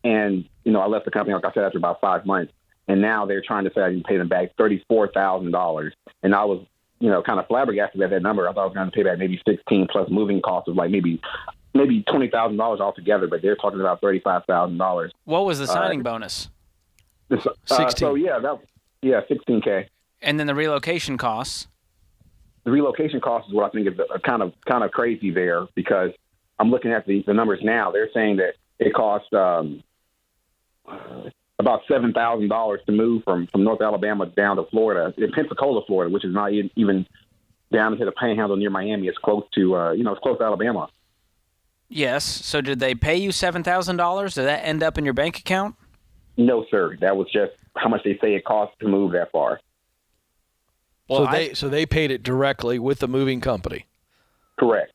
And, I left the company, like I said, after about 5 months. And now they're trying to say I can pay them back $34,000. And I was, kind of flabbergasted at that number. I thought I was going to pay back maybe 16 plus moving costs of like maybe $20,000 altogether, but they're talking about $35,000. What was the signing bonus? 16. So $16K. And then the relocation costs. The relocation cost is what I think is kind of crazy there, because I'm looking at the numbers now. They're saying that it costs about $7,000 to move from North Alabama down to Florida, in Pensacola, Florida, which is not even down into the Panhandle near Miami. It's close to it's close to Alabama. Yes. So did they pay you $7,000? Did that end up in your bank account? No, sir. That was just how much they say it costs to move that far. Well, so they paid it directly with the moving company. Correct.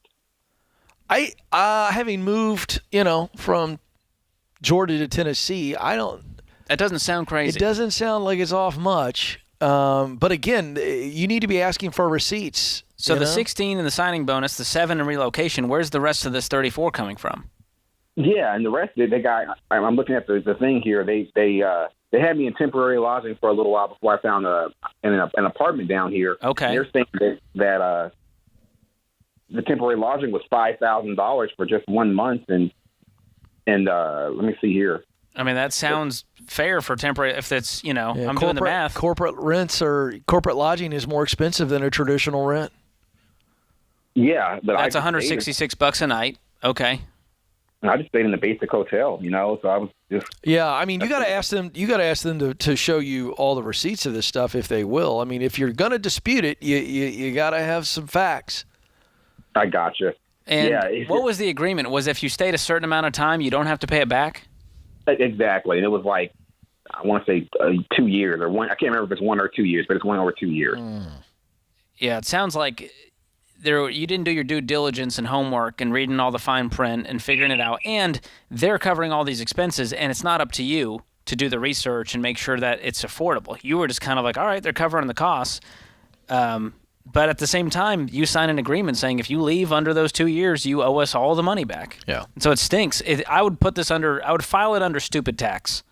I having moved, from Georgia to Tennessee, that doesn't sound crazy. It doesn't sound like it's off much. But again, you need to be asking for receipts. So the 16 and the signing bonus, the 7 in relocation, where's the rest of this 34 coming from? Yeah, and the rest they got. I'm looking at the thing here. They had me in temporary lodging for a little while before I found an apartment down here. Okay. And they're saying that the temporary lodging was $5,000 for just 1 month, and let me see here. I mean, that sounds fair for temporary. If that's I'm doing the math. Corporate rents or corporate lodging is more expensive than a traditional rent. Yeah, but that's $166 a night. Okay. I just stayed in the basic hotel, so I was just. Yeah, I mean, you got to ask them. You got to ask them to show you all the receipts of this stuff if they will. I mean, if you're going to dispute it, you got to have some facts. I gotcha. And what was the agreement? Was if you stayed a certain amount of time, you don't have to pay it back? Exactly, and it was like I want to say 2 years or one. I can't remember if it's 1 or 2 years, but it's 1 over 2 years. Yeah, it sounds like you didn't do your due diligence and homework and reading all the fine print and figuring it out. And they're covering all these expenses, and it's not up to you to do the research and make sure that it's affordable. You were just kind of like, all right, they're covering the costs. But at the same time, you sign an agreement saying if you leave under those 2 years, you owe us all the money back. Yeah. And so it stinks. I would file it under stupid tax.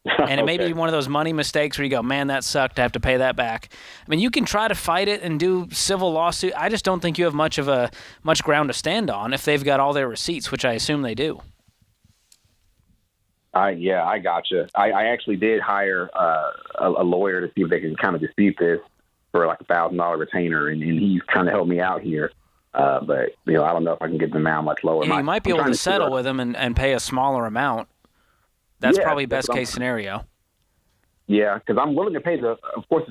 And it may be one of those money mistakes where you go, man, that sucked. I have to pay that back. I mean, you can try to fight it and do civil lawsuit. I just don't think you have much ground to stand on if they've got all their receipts, which I assume they do. I gotcha. I actually did hire a lawyer to see if they can kind of dispute this for like $1,000 retainer, and he's kind of helped me out here. But I don't know if I can get the amount much lower. Yeah, you might be able to settle with them and pay a smaller amount. That's probably best case scenario. Yeah, because I'm willing to pay the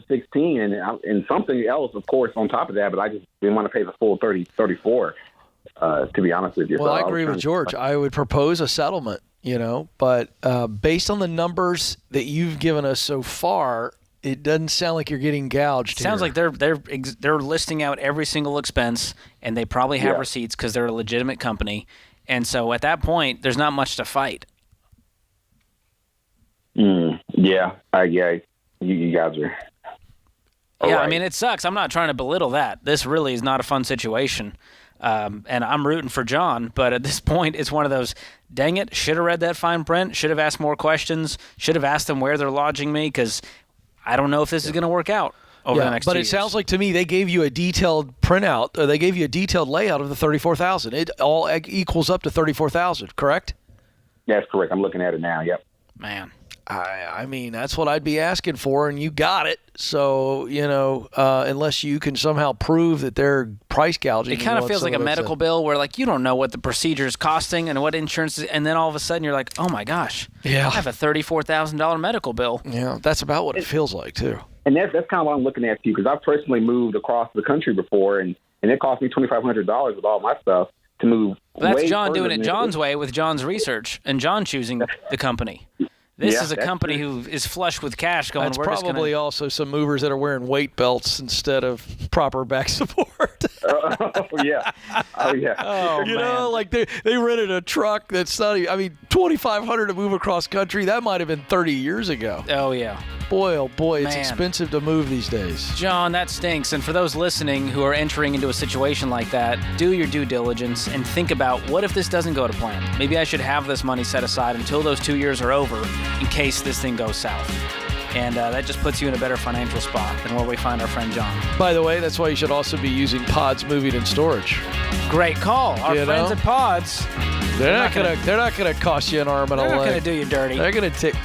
16 and something else, of course, on top of that. But I just didn't want to pay the full 34. To be honest with you. Well, I agree with George. I would propose a settlement. But based on the numbers that you've given us so far, it doesn't sound like you're getting gouged. Sounds like they're listing out every single expense, and they probably have receipts because they're a legitimate company. And so at that point, there's not much to fight. Yeah, you guys are. Yeah, Right. I mean, it sucks. I'm not trying to belittle that. This really is not a fun situation. And I'm rooting for John, but at this point, it's one of those, dang it, should have read that fine print, should have asked more questions, should have asked them where they're lodging me, because I don't know if this is going to work out over the next 2 years. But it sounds like to me they gave you a detailed printout, or they gave you a detailed layout of the 34,000. It all equals up to 34,000, correct? That's correct. I'm looking at it now. Yep. Man. I mean, that's what I'd be asking for, and you got it. So, unless you can somehow prove that they're price gouging. It kind of feels like a medical bill where, like, you don't know what the procedure is costing and what insurance is, and then all of a sudden you're like, oh, my gosh. Yeah. I have a $34,000 medical bill. Yeah, that's about what it feels like, too. And that's kind of what I'm looking at, too, because I've personally moved across the country before, and it cost me $2,500 with all my stuff to move. Well, that's John doing it John's way with John's research and John choosing the company. This is a company who is flush with cash going, That's we're just probably also some movers that are wearing weight belts instead of proper back support. Yeah. Oh, yeah. Oh, you man. know, like they rented a truck that's not even, I mean, $2,500 to move across country. That might have been 30 years ago. Oh, yeah. Boy, oh, boy, it's Man. expensive to move these days. John, that stinks. And for those listening who are entering into a situation like that, do your due diligence and think about, what if this doesn't go to plan? Maybe I should have this money set aside until those 2 years are over in case this thing goes south. And that just puts you in a better financial spot than where we find our friend John. By the way, that's why you should also be using Pods Moving and Storage. Great call. Our You friends know? at Pods. They're not gonna cost you an arm and a leg. They're not going to do you dirty. They're gonna take.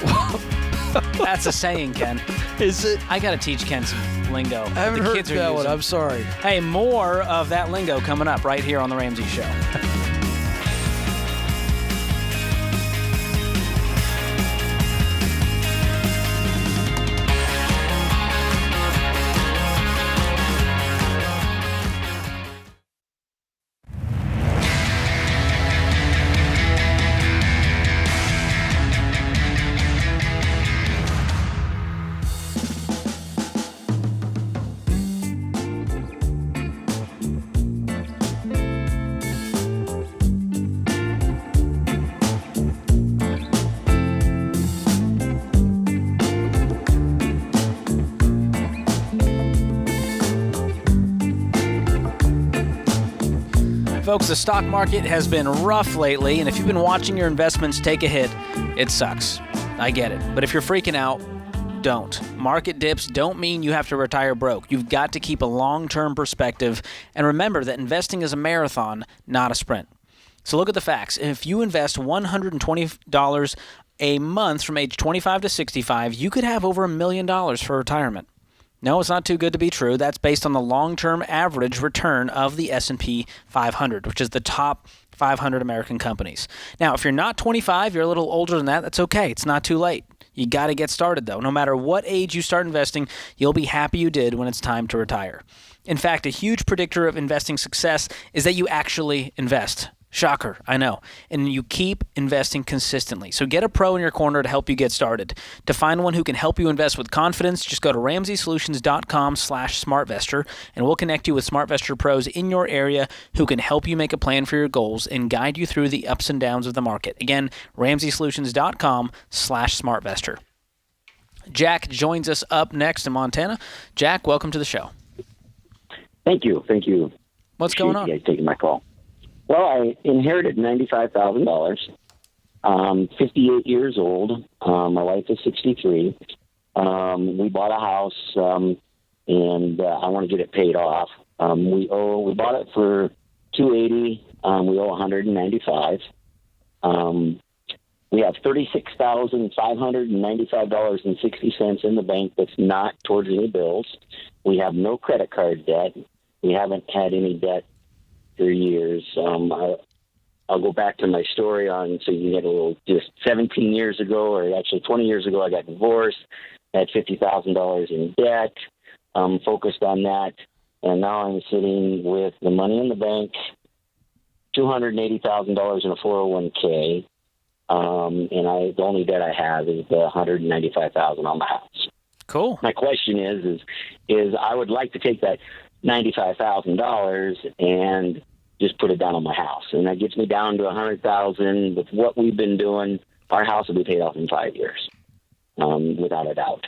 That's a saying, Ken. Is it? I got to teach Ken some lingo. I haven't heard that one. I'm sorry. Hey, more of that lingo coming up right here on The Ramsey Show. Folks, the stock market has been rough lately, and if you've been watching your investments take a hit, it sucks. I get it. But if you're freaking out, don't. Market dips don't mean you have to retire broke. You've got to keep a long-term perspective, and remember that investing is a marathon, not a sprint. So look at the facts. If you invest $120 a month from age 25 to 65, you could have over $1 million for retirement. No, it's not too good to be true. That's based on the long-term average return of the S&P 500, which is the top 500 American companies. Now, if you're not 25, you're a little older than that, that's okay. It's not too late. You got to get started, though. No matter what age you start investing, you'll be happy you did when it's time to retire. In fact, a huge predictor of investing success is that you actually invest. Shocker, I know. And you keep investing consistently. So get a pro in your corner to help you get started. To find one who can help you invest with confidence, just go to RamseySolutions.com/SmartVestor, and we'll connect you with SmartVestor pros in your area who can help you make a plan for your goals and guide you through the ups and downs of the market. Again, RamseySolutions.com/SmartVestor. Jack joins us up next in Montana. Jack, welcome to the show. Thank you. What's going on? You guys taking my call. Well, I inherited $95,000. 58 years old. My wife is 63. We bought a house, and I want to get it paid off. We bought it for $280. We owe $195. We have $36,595.60 in the bank that's not towards any bills. We have no credit card debt. We haven't had any debt for years. I'll go back to my story so you can get a little, just 17 years ago, or actually 20 years ago, I got divorced, had $50,000 in debt, focused on that, and now I'm sitting with the money in the bank, $280,000 in a 401k, and the only debt I have is the $195,000 on my house. Cool. My question is I would like to take that $95,000 and just put it down on my house, and that gets me down to $100,000. With what we've been doing, our house will be paid off in 5 years, without a doubt.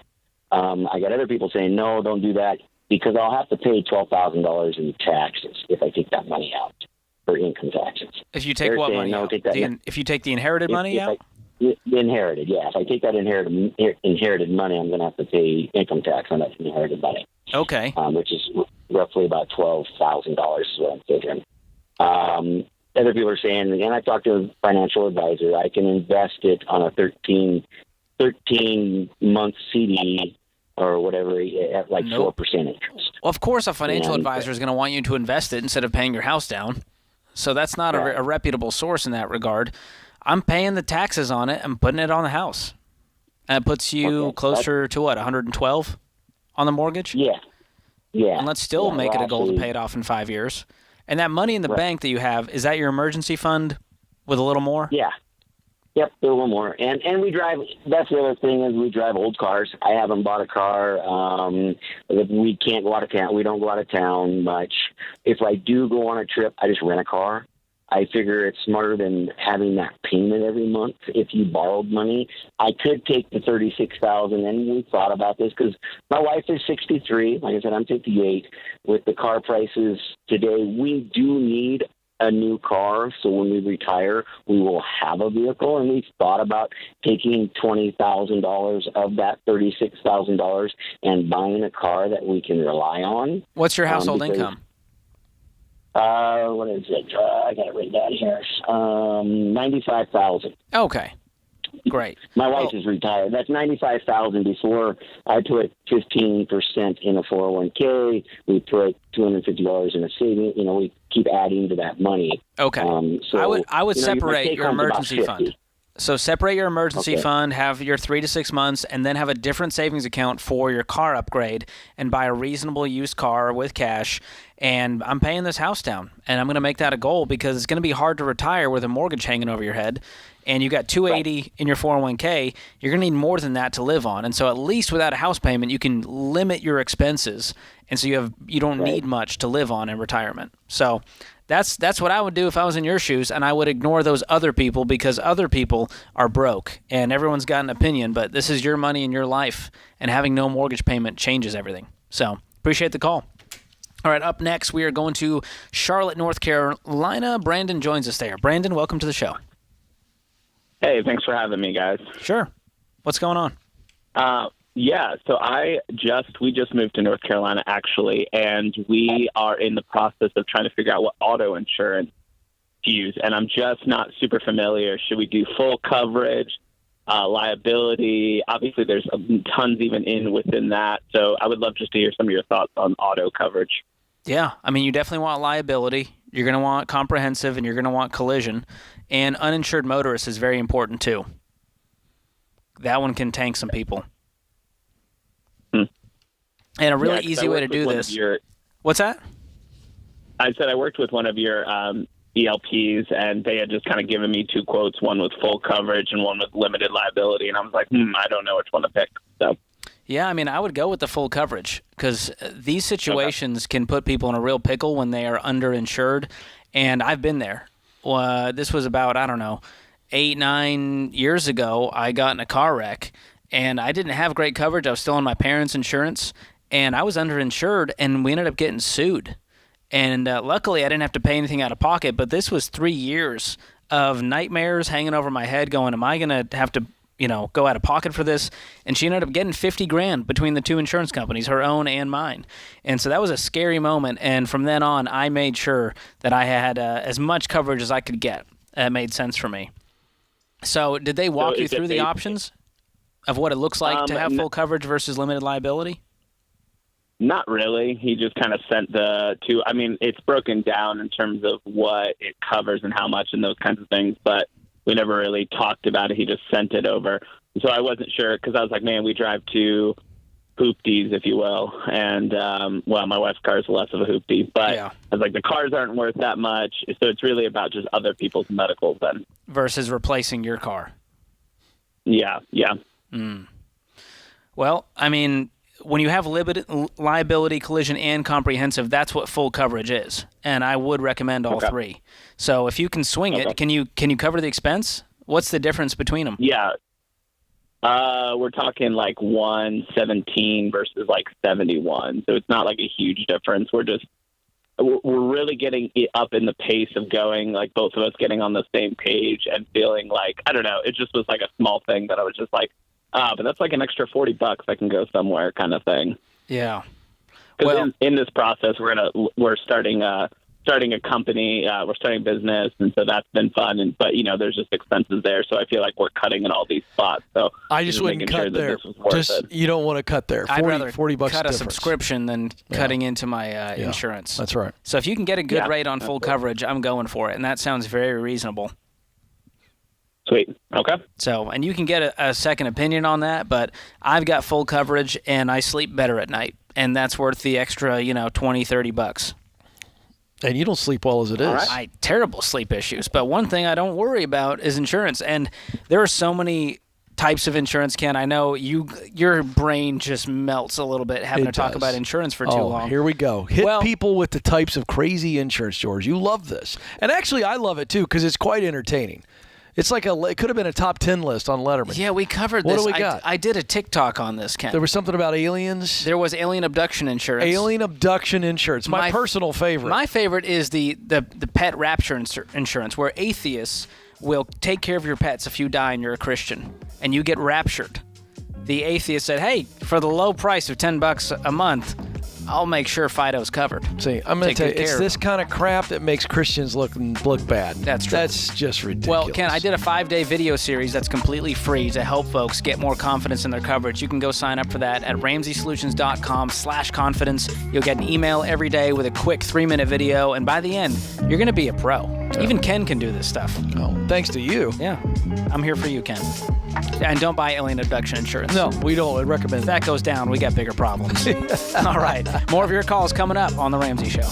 I got other people saying, no, don't do that. because I'll have to pay $12,000 in taxes if I take that money out for income taxes. If you take what money out? If you take the inherited money out? The inherited, yeah. If I take that inherited money, I'm going to have to pay income tax on that inherited money. Okay. Which is roughly about $12,000 is what I'm figuring. Other people are saying, and I talked to a financial advisor, I can invest it on a 13-month CD or whatever at like 4% interest. Well, of course a financial advisor is going to want you to invest it instead of paying your house down. So that's not a reputable source in that regard. I'm paying the taxes on it and putting it on the house. And it puts you closer to what, 112 on the mortgage? Yeah. Yeah. And let's still make it a goal to pay it off in 5 years. And that money in the bank that you have, is that your emergency fund with a little more? Yeah. Yep, a little more. And we drive, that's the other thing is we drive old cars. I haven't bought a car. We can't go out of town. We don't go out of town much. If I do go on a trip, I just rent a car. I figure it's smarter than having that payment every month. If you borrowed money, I could take the $36,000, and we thought about this because my wife is 63. Like I said, I'm 58. With the car prices today, we do need a new car. So when we retire, we will have a vehicle, and we've thought about taking $20,000 of that $36,000 and buying a car that we can rely on. What's your household income? What is it? I got it written down here. $95,000. Okay, great. My wife is retired. That's $95,000 before I put 15% in a 401k. We put $250 in a savings. We keep adding to that money. Okay. So I would separate your emergency fund. So separate your emergency fund, have your 3 to 6 months, and then have a different savings account for your car upgrade and buy a reasonable used car with cash. And I'm paying this house down, and I'm going to make that a goal because it's going to be hard to retire with a mortgage hanging over your head. And you got $280 in your 401k, you're going to need more than that to live on. And so at least without a house payment, you can limit your expenses. And so you don't need much to live on in retirement. So that's what I would do if I was in your shoes, and I would ignore those other people because other people are broke, and everyone's got an opinion, but this is your money and your life, and having no mortgage payment changes everything. So appreciate the call. All right, up next, we are going to Charlotte, North Carolina. Brandon joins us there. Brandon, welcome to the show. Hey, thanks for having me, guys. Sure. What's going on? Yeah, so we just moved to North Carolina, actually, and we are in the process of trying to figure out what auto insurance to use, and I'm just not super familiar. Should we do full coverage, liability? Obviously, there's tons even within that, so I would love just to hear some of your thoughts on auto coverage. Yeah, I mean, you definitely want liability. You're going to want comprehensive, and you're going to want collision, and uninsured motorist is very important, too. That one can tank some people. And a really easy way to do this. What's that? I said I worked with one of your ELPs, and they had just kind of given me two quotes, one with full coverage and one with limited liability. And I was like, I don't know which one to pick. So, yeah, I mean, I would go with the full coverage because these situations can put people in a real pickle when they are underinsured. And I've been there. This was about, 8-9 years ago. I got in a car wreck, and I didn't have great coverage. I was still on my parents' insurance. And I was underinsured, and we ended up getting sued. And luckily, I didn't have to pay anything out of pocket, but this was 3 years of nightmares hanging over my head going, am I going to have to, go out of pocket for this? And she ended up getting $50,000 between the two insurance companies, her own and mine. And so that was a scary moment. And from then on, I made sure that I had as much coverage as I could get. That made sense for me. So did they walk you through the options of what it looks like to have full coverage versus limited liability? Not really. He just kind of sent the two. I mean, it's broken down in terms of what it covers and how much and those kinds of things, but we never really talked about it. He just sent it over. So I wasn't sure because I was like, man, we drive two hoopties, if you will. And, my wife's car is less of a hoopty, but I was like, the cars aren't worth that much. So it's really about just other people's medicals then. Versus replacing your car. Yeah. Well, I mean, when you have limited liability, collision, and comprehensive, that's what full coverage is, and I would recommend all three. So if you can swing it, can you cover the expense? What's the difference between them? Yeah. We're talking like 117 versus like 71. So it's not like a huge difference. We're really getting up in the pace of going, like both of us getting on the same page and feeling like, I don't know, it just was like a small thing that I was just like, but that's like an extra $40 I can go somewhere kind of thing. Yeah. Because in this process, we're starting a company, we're starting business, and so that's been fun. But there's just expenses there, so I feel like we're cutting in all these spots. So I just wouldn't cut there. You don't want to cut there. I'd rather $40 cut a difference. subscription than cutting into my insurance. That's right. So if you can get a good rate on full coverage, I'm going for it, and that sounds very reasonable. Sweet. Okay. So, and you can get a second opinion on that, but I've got full coverage, and I sleep better at night, and that's worth the extra, $20-$30. And you don't sleep well as it is. I terrible sleep issues, but one thing I don't worry about is insurance, and there are so many types of insurance, Ken. I know your brain just melts a little bit having to talk about insurance for too long. Here we go. People with the types of crazy insurance, George. You love this. And actually, I love it, too, because it's quite entertaining. It's like it could have been a top 10 list on Letterman. Yeah, we covered this. What do we got? I did a TikTok on this, Ken. There was something about aliens. There was alien abduction insurance. Alien abduction insurance. My personal favorite. My favorite is the pet rapture insurance, where atheists will take care of your pets if you die and you're a Christian, and you get raptured. The atheist said, hey, for the low price of $10 a month, I'll make sure Fido's covered. See, I'm going to tell you, it's this kind of crap that makes Christians look bad. That's true. That's just ridiculous. Well, Ken, I did a 5-day video series that's completely free to help folks get more confidence in their coverage. You can go sign up for that at RamseySolutions.com/confidence. You'll get an email every day with a quick 3-minute video, and by the end, you're going to be a pro. Yeah. Even Ken can do this stuff. Oh, thanks to you. Yeah. I'm here for you, Ken. And don't buy alien abduction insurance. No, we don't. I recommend If that goes down, we got bigger problems. All right. More of your calls coming up on The Ramsey Show.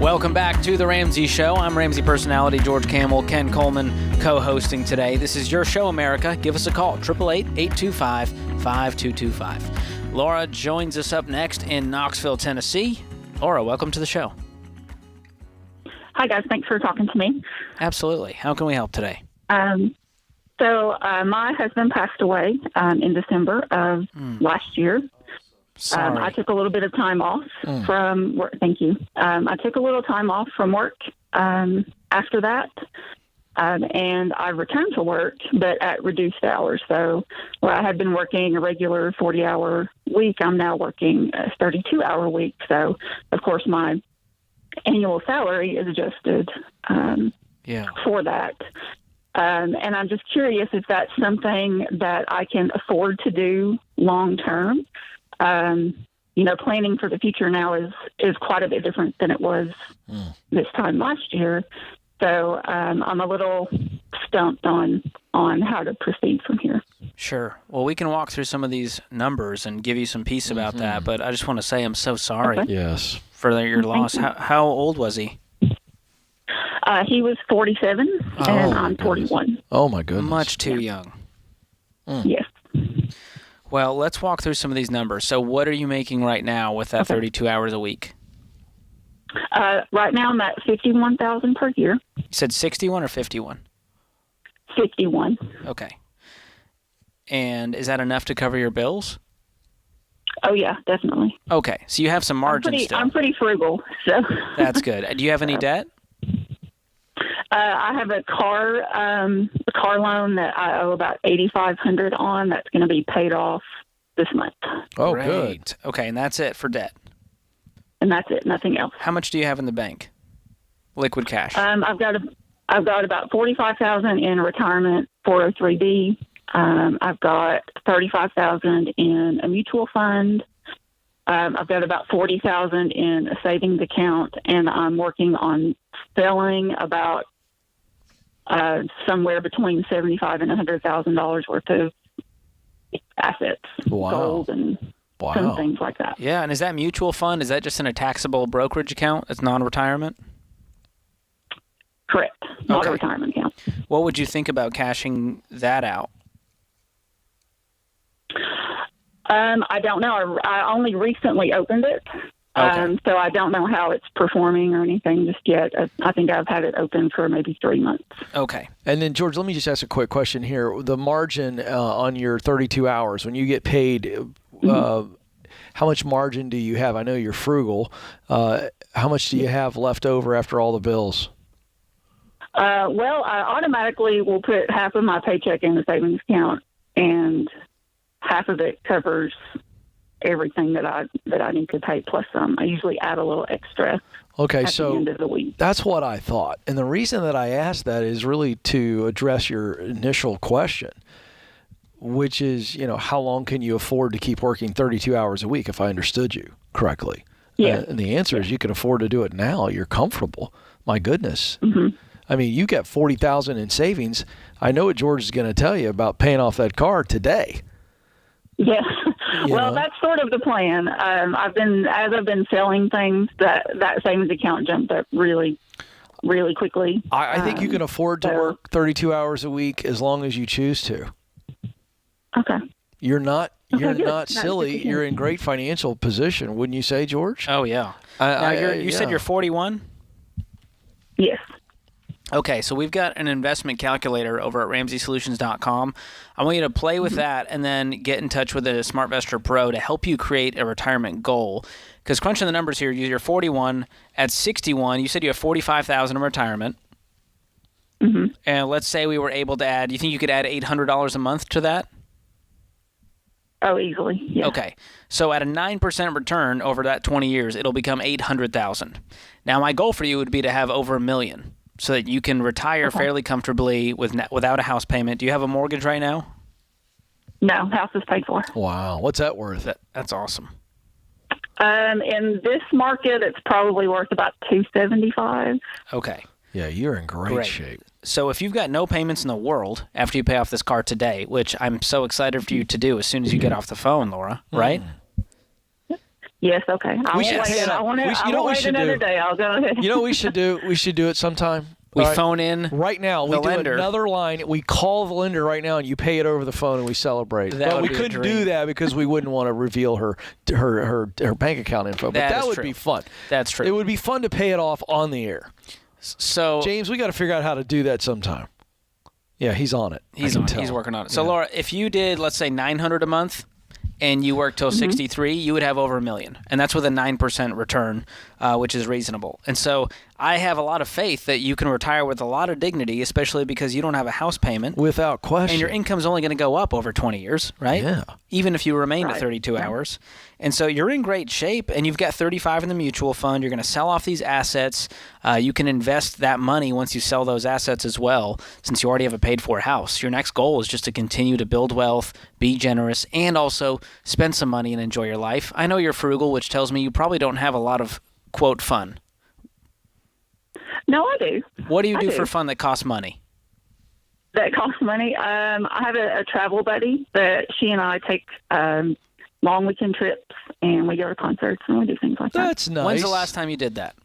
Welcome back to The Ramsey Show. I'm Ramsey personality George Camel, Ken Coleman co-hosting today. This is your show, America. Give us a call, 888-825-5225. Laura joins us up next in Knoxville, Tennessee. Laura, welcome to the show. Hi, guys. Thanks for talking to me. Absolutely. How can we help today? So my husband passed away in December of last year. Sorry. I took a little bit of time off from work. Thank you. I took a little time off from work after that, and I returned to work, but at reduced hours. So where I had been working a regular 40-hour week, I'm now working a 32-hour week. So, of course, my annual salary is adjusted for that. And I'm just curious if that's something that I can afford to do long term. Planning for the future now is quite a bit different than it was this time last year. So I'm a little stumped on how to proceed from here. Sure. Well, we can walk through some of these numbers and give you some peace about that. But I just want to say I'm so sorry. Okay. Yes. For your loss. How old was he? He was 47, and I'm 41. Oh, my goodness. Much too young. Yes. Well, let's walk through some of these numbers. So what are you making right now with that 32 hours a week? Right now I'm at $51,000 per year. You said 61 or 51? 51. Okay. And is that enough to cover your bills? Oh, yeah, definitely. Okay. So you have some margin still. I'm pretty frugal. So That's good. Do you have any debt? I have a car loan that I owe about $8,500 on. That's going to be paid off this month. Oh, Great. good. Okay, and that's it for debt. And that's it. Nothing else. How much do you have in the bank? Liquid cash. I've got about $45,000 in retirement 403b. I've got $35,000 in a mutual fund. I've got about $40,000 in a savings account, and I'm working on selling about somewhere between $75,000 and $100,000 worth of assets, gold, and some things like that. Yeah, and is that mutual fund? Is that just in a taxable brokerage account? It's non-retirement? Correct. Not a retirement account. What would you think about cashing that out? I don't know. I only recently opened it. So I don't know how it's performing or anything just yet. I think I've had it open for maybe 3 months. Okay. And then, George, let me just ask a quick question here. The margin on your 32 hours, when you get paid, how much margin do you have? I know you're frugal. How much do you have left over after all the bills? Well, I automatically will put half of my paycheck in the savings account, and half of it covers everything that I need to pay plus some. I usually add a little extra. Okay, at the end of the week. That's what I thought. And the reason that I asked that is really to address your initial question, which is, how long can you afford to keep working 32 hours a week, if I understood you correctly? Yeah. And the answer is you can afford to do it now. You're comfortable. My goodness. Mm-hmm. I mean, you got $40,000 in savings. I know what George is going to tell you about paying off that car today. Yeah. Well, that's sort of the plan. I've been selling things, that savings account jumped up really, really quickly. I think you can afford to work 32 hours a week as long as you choose to. Okay. You're not silly. You're in great financial position, wouldn't you say, George? Oh, yeah. You said you're 41? Yes. Okay, so we've got an investment calculator over at RamseySolutions.com. I want you to play with that and then get in touch with a SmartVestor Pro to help you create a retirement goal. Because crunching the numbers here, you're 41. At 61, you said you have $45,000 in retirement. Mm-hmm. And let's say we were able to add, you think you could add $800 a month to that? Oh, easily, yeah. Okay, so at a 9% return over that 20 years, it'll become $800,000. Now, my goal for you would be to have over $1 million. So that you can retire fairly comfortably without a house payment. Do you have a mortgage right now? No, house is paid for. Wow. What's that worth? That's awesome. In this market, it's probably worth about $275,000. Okay. Yeah, you're in great shape. So if you've got no payments in the world after you pay off this car today, which I'm so excited for you to do as soon as you get off the phone, Laura, right? Yes, okay. I won't wait another day. I'll go ahead. You know what we should do? We should do it sometime. We phone in right now. We do another line. We call the lender right now, and you pay it over the phone, and we celebrate. But we couldn't do that because we wouldn't want to reveal her bank account info. But that would be fun. That's true. It would be fun to pay it off on the air. So James, we got to figure out how to do that sometime. Yeah, he's on it. He's working on it. So Laura, if you did, let's say $900 a month, and you work till 63, you would have over $1 million. And that's with a 9% return, which is reasonable. And so I have a lot of faith that you can retire with a lot of dignity, especially because you don't have a house payment. Without question. And your income's only going to go up over 20 years, right? Yeah. Even if you remain at 32 hours. And so you're in great shape, and you've got 35 in the mutual fund. You're going to sell off these assets. You can invest that money once you sell those assets as well, since you already have a paid-for house. Your next goal is just to continue to build wealth, be generous, and also spend some money and enjoy your life. I know you're frugal, which tells me you probably don't have a lot of, quote, fun. No, I do. What do you do for fun that costs money? That costs money? I have a travel buddy that she and I take long weekend trips, and we go to concerts, and we do things like that. That's nice. When's the last time you did that?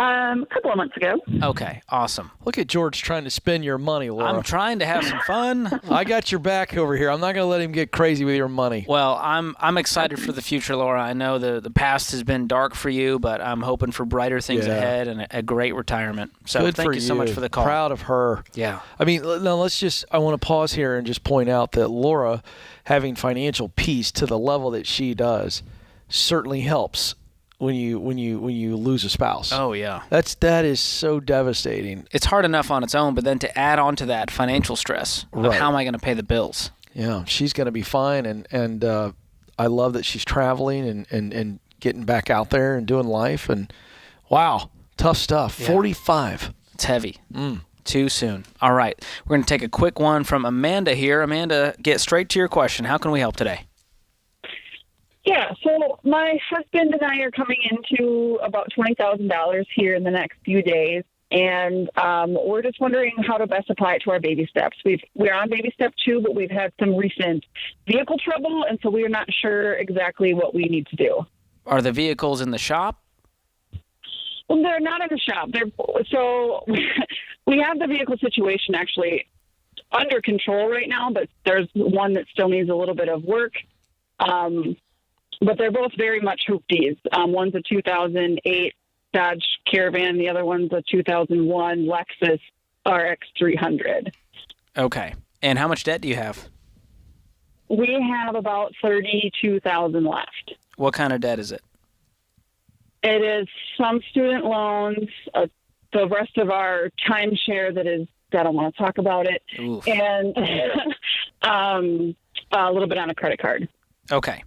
A couple of months ago. Okay, awesome. Look at George trying to spend your money, Laura. I'm trying to have some fun. I got your back over here. I'm not going to let him get crazy with your money. Well, I'm excited for the future, Laura. I know the past has been dark for you, but I'm hoping for brighter things ahead and a great retirement. So Good thank you so much for the call. Proud of her. Yeah. I mean, now I want to pause here and just point out that Laura having financial peace to the level that she does certainly helps when you lose a spouse. Oh yeah. That is so devastating. It's hard enough on its own, but then to add on to that financial stress of how am I going to pay the bills? Yeah, she's going to be fine, and I love that she's traveling and getting back out there and doing life, and wow, tough stuff. Yeah. 45. It's heavy. Too soon. All right, we're going to take a quick one from Amanda here. Amanda, get straight to your question. How can we help today? Yeah, so my husband and I are coming into about $20,000 here in the next few days. And we're just wondering how to best apply it to our baby steps. We're on baby step 2, but we've had some recent vehicle trouble, and so we're not sure exactly what we need to do. Are the vehicles in the shop? Well, they're not in the shop. So we have the vehicle situation actually under control right now, but there's one that still needs a little bit of work. But they're both very much hoopties. One's a 2008 Dodge Caravan. The other one's a 2001 Lexus RX 300. Okay. And how much debt do you have? We have about $32,000 left. What kind of debt is it? It is some student loans, the rest of our timeshare that I don't want to talk about it, Oof. and a little bit on a credit card. Okay.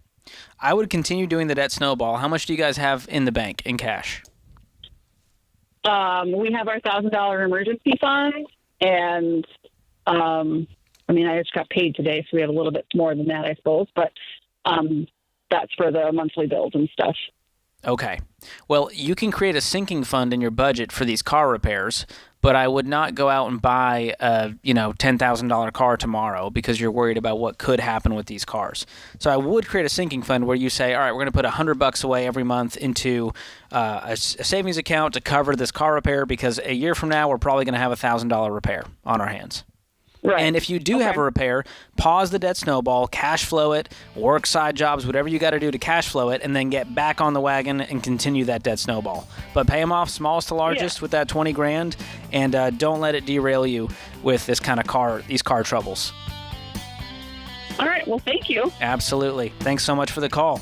I would continue doing the debt snowball. How much do you guys have in the bank in cash? We have our $1,000 emergency fund, and I just got paid today, so we have a little bit more than that, I suppose, but that's for the monthly bills and stuff. Okay. Well, you can create a sinking fund in your budget for these car repairs, but I would not go out and buy a, $10,000 car tomorrow because you're worried about what could happen with these cars. So I would create a sinking fund where you say, all right, we're going to put $100 away every month into a savings account to cover this car repair because a year from now we're probably going to have a $1,000 repair on our hands. Right. And if you do have a repair, pause the debt snowball, cash flow it, work side jobs, whatever you got to do to cash flow it, and then get back on the wagon and continue that debt snowball. But pay them off smallest to largest with that $20,000, and don't let it derail you with these car troubles. All right. Well, thank you. Absolutely. Thanks so much for the call.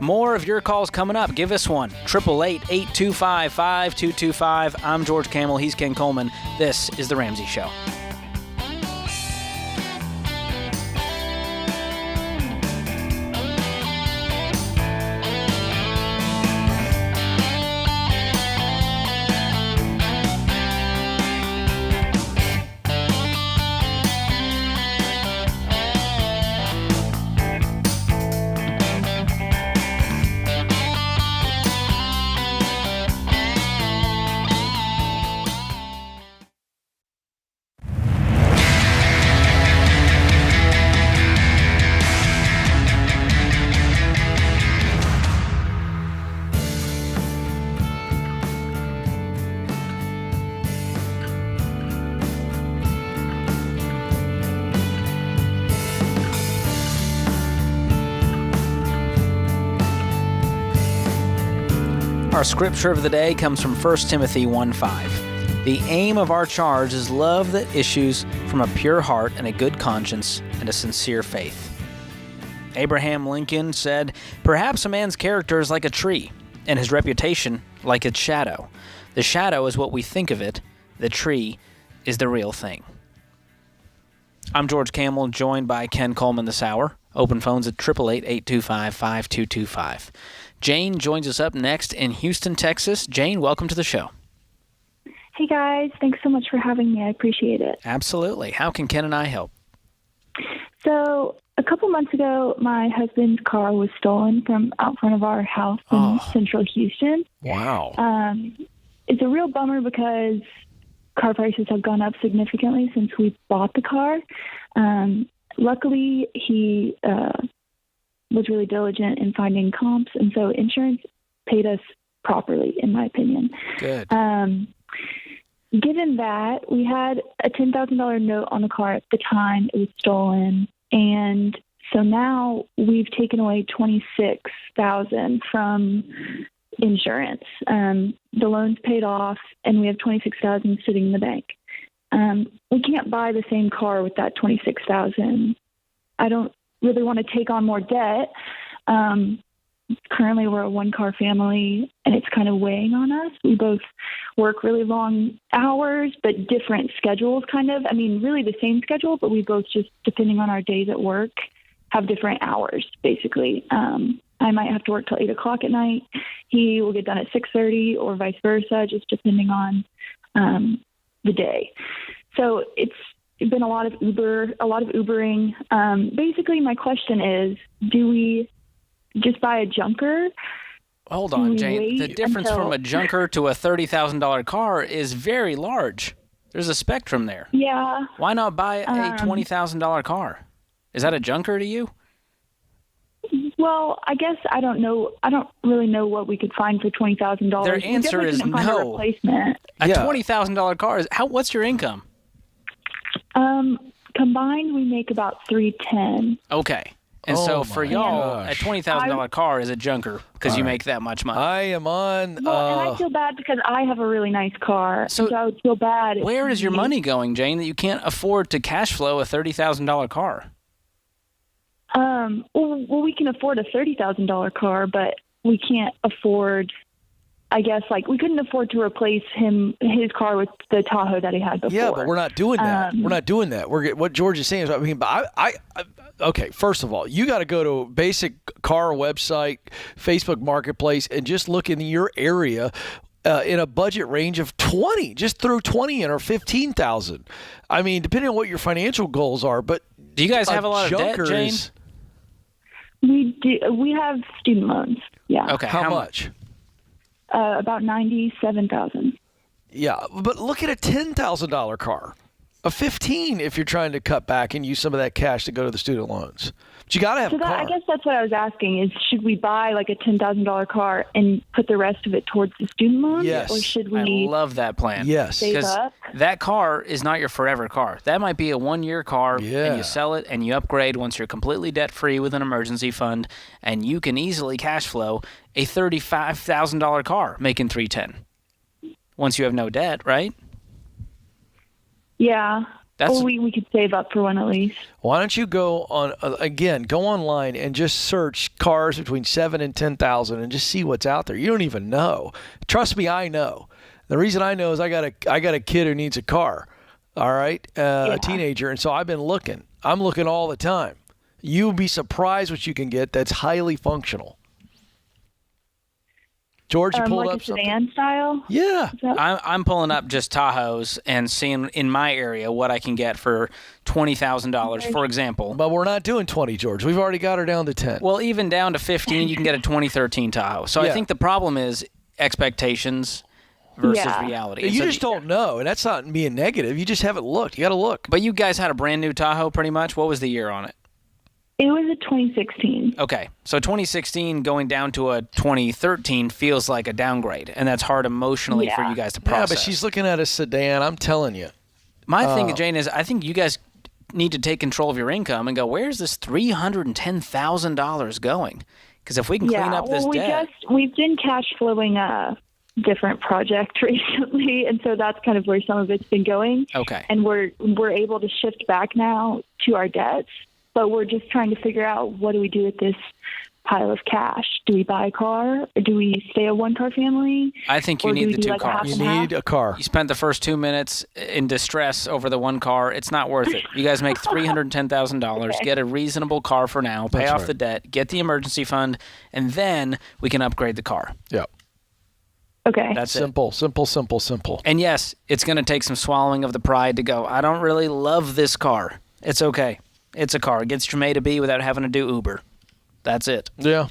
More of your calls coming up. Give us one. 888-825-5225. I'm George Kamel. He's Ken Coleman. This is The Ramsey Show. Our scripture of the day comes from 1 Timothy 1:5. The aim of our charge is love that issues from a pure heart and a good conscience and a sincere faith. Abraham Lincoln said, "Perhaps a man's character is like a tree, and his reputation like its shadow. The shadow is what we think of it. The tree is the real thing." I'm George Kamel, joined by Ken Coleman this hour. Open phones at 888-825-5225. Jane joins us up next in Houston, Texas. Jane, welcome to the show. Hey, guys. Thanks so much for having me. I appreciate it. Absolutely. How can Ken and I help? So a couple months ago, my husband's car was stolen from out front of our house in central Houston. Wow. It's a real bummer because car prices have gone up significantly since we bought the car. Luckily, he was really diligent in finding comps, and so insurance paid us properly, in my opinion. Good. Given that, we had a $10,000 note on the car at the time it was stolen, and so now we've taken away $26,000 from insurance. The loan's paid off, and we have $26,000 sitting in the bank. We can't buy the same car with that $26,000. I don't really want to take on more debt. Currently, we're a one-car family, and it's kind of weighing on us. We both work really long hours, but different schedules, kind of. I mean, really the same schedule, but we both just, depending on our days at work, have different hours, basically. I might have to work till 8 o'clock at night. He will get done at 6:30 or vice versa, just depending on the day. So it's been a lot of Ubering. Basically, my question is, do we just buy a junker Hold on, we Jane. wait The difference until- from a junker to a $30,000 car is very large. There's a spectrum there. Yeah. Why not buy a $20,000 car? Is that a junker to you? Well, I guess I don't know. I don't really know what we could find for $20,000. Their answer is find a no. replacement. A $20,000 car is what's your income? Combined, we make about $310. Okay. And so for y'all, a $20,000 car is a junker because you make that much money. I am on. Well, and I feel bad because I have a really nice car, so I would feel bad. Where is your money going, Jane, that you can't afford to cash flow a $30,000 car? Well, we can afford a $30,000 car, but we can't afford. I guess we couldn't afford to replace his car with the Tahoe that he had before. Yeah, but we're not doing that. We're not doing that. What George is saying is, I mean, okay, first of all, you got to go to a basic car website, Facebook Marketplace, and just look in your area in a budget range of 20. Just throw 20 in or 15,000. I mean, depending on what your financial goals are. But do you guys have a lot of debt, Jane? We do. We have student loans. Yeah. Okay. How much? About $97,000. Yeah, but look at a $10,000 car. A 15 if you're trying to cut back and use some of that cash to go to the student loans. But you got to have a car. I guess that's what I was asking is, should we buy a $10,000 car and put the rest of it towards the student loans? Yes. Or should we I love that plan. Yes. save up? That car is not your forever car. That might be a one-year car, and you sell it and you upgrade once you're completely debt-free with an emergency fund, and you can easily cash flow a $35,000 car making $310 once you have no debt, right? Yeah. Or we could save up for one at least. Why don't you go on go online and just search cars between 7 and 10,000 and just see what's out there. You don't even know. Trust me, I know. The reason I know is I got a kid who needs a car. All right, a teenager, and so I've been looking. I'm looking all the time. You'll be surprised what you can get that's highly functional. George, you pulled up a sedan style? Yeah. I'm pulling up just Tahoes and seeing in my area what I can get for $20,000, for example. But we're not doing 20, George. We've already got her down to 10. Well, even down to 15, you can get a 2013 Tahoe. So I think the problem is expectations versus reality. You just don't know, and that's not being negative. You just haven't looked. You got to look. But you guys had a brand new Tahoe pretty much. What was the year on it? It was a 2016. Okay, so 2016 going down to a 2013 feels like a downgrade, and that's hard emotionally for you guys to process. Yeah, but she's looking at a sedan, I'm telling you. My thing, Jane, is I think you guys need to take control of your income and go, where's this $310,000 going? Because if we can clean up this debt. We've been cash flowing a different project recently, and so that's kind of where some of it's been going. Okay. And we're able to shift back now to our debts. But we're just trying to figure out, what do we do with this pile of cash? Do we buy a car? Or do we stay a one-car family? I think you need the two cars. You need a car. You spent the first 2 minutes in distress over the one car. It's not worth it. You guys make $310,000. Okay. Get a reasonable car for now. Pay off the debt. Get the emergency fund. And then we can upgrade the car. Yeah. Okay. That's simple, simple. And yes, it's going to take some swallowing of the pride to go, I don't really love this car. It's okay. It's a car. It gets from A to B without having to do Uber. That's it. Yeah.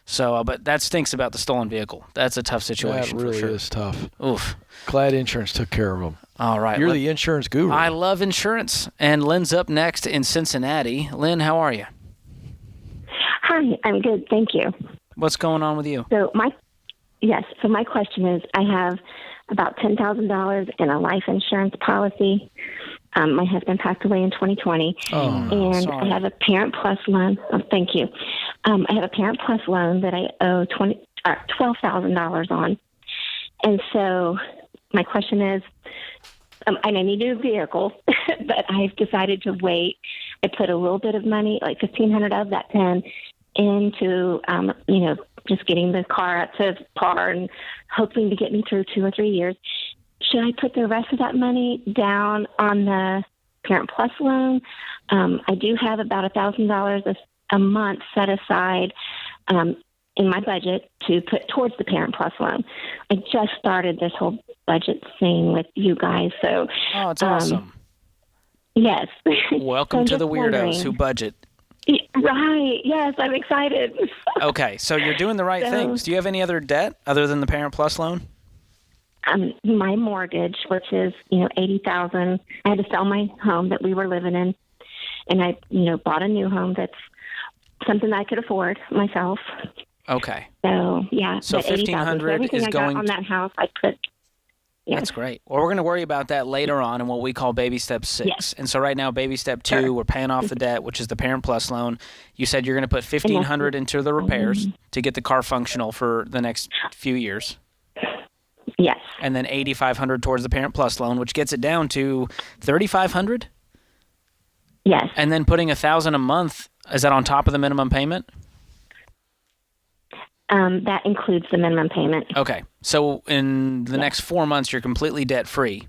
So, but that stinks about the stolen vehicle. That's a tough situation. That really for sure. is tough. Oof. Glad insurance took care of them. All right. You're the insurance guru. I love insurance. And Lynn's up next in Cincinnati. Lynn, how are you? Hi, I'm good. Thank you. What's going on with you? So my question is, I have about $10,000 in a life insurance policy. My husband passed away in 2020, and sorry. I have a Parent Plus loan. Oh, thank you. I have a Parent Plus loan that I owe $12,000 on. And so my question is, and I need a vehicle, but I've decided to wait. I put a little bit of money, like $1,500 of that 10, into just getting the car up to par and hoping to get me through 2 or 3 years. Should I put the rest of that money down on the Parent Plus loan? I do have about $1,000 a month set aside in my budget to put towards the Parent Plus loan. I just started this whole budget thing with you guys, so it's awesome. Yes. Welcome to the weirdos who budget. Right. Yes, I'm excited. Okay, so you're doing the right things. Do you have any other debt other than the Parent Plus loan? My mortgage, which is, $80,000. I had to sell my home that we were living in, and I, bought a new home that's something I could afford myself. Okay. So, yeah. So $1,500 is I going got on that house, I put. Yes. That's great. Well, we're going to worry about that later on in what we call baby step 6. Yes. And so right now, baby step 2, we're paying off the debt, which is the Parent Plus loan. You said you're going to put $1,500 into the repairs to get the car functional for the next few years. Yes. And then $8,500 towards the Parent Plus loan, which gets it down to $3,500. Yes. And then putting $1,000 a month, is that on top of the minimum payment? That includes the minimum payment. Okay. So in the next 4 months, you're completely debt-free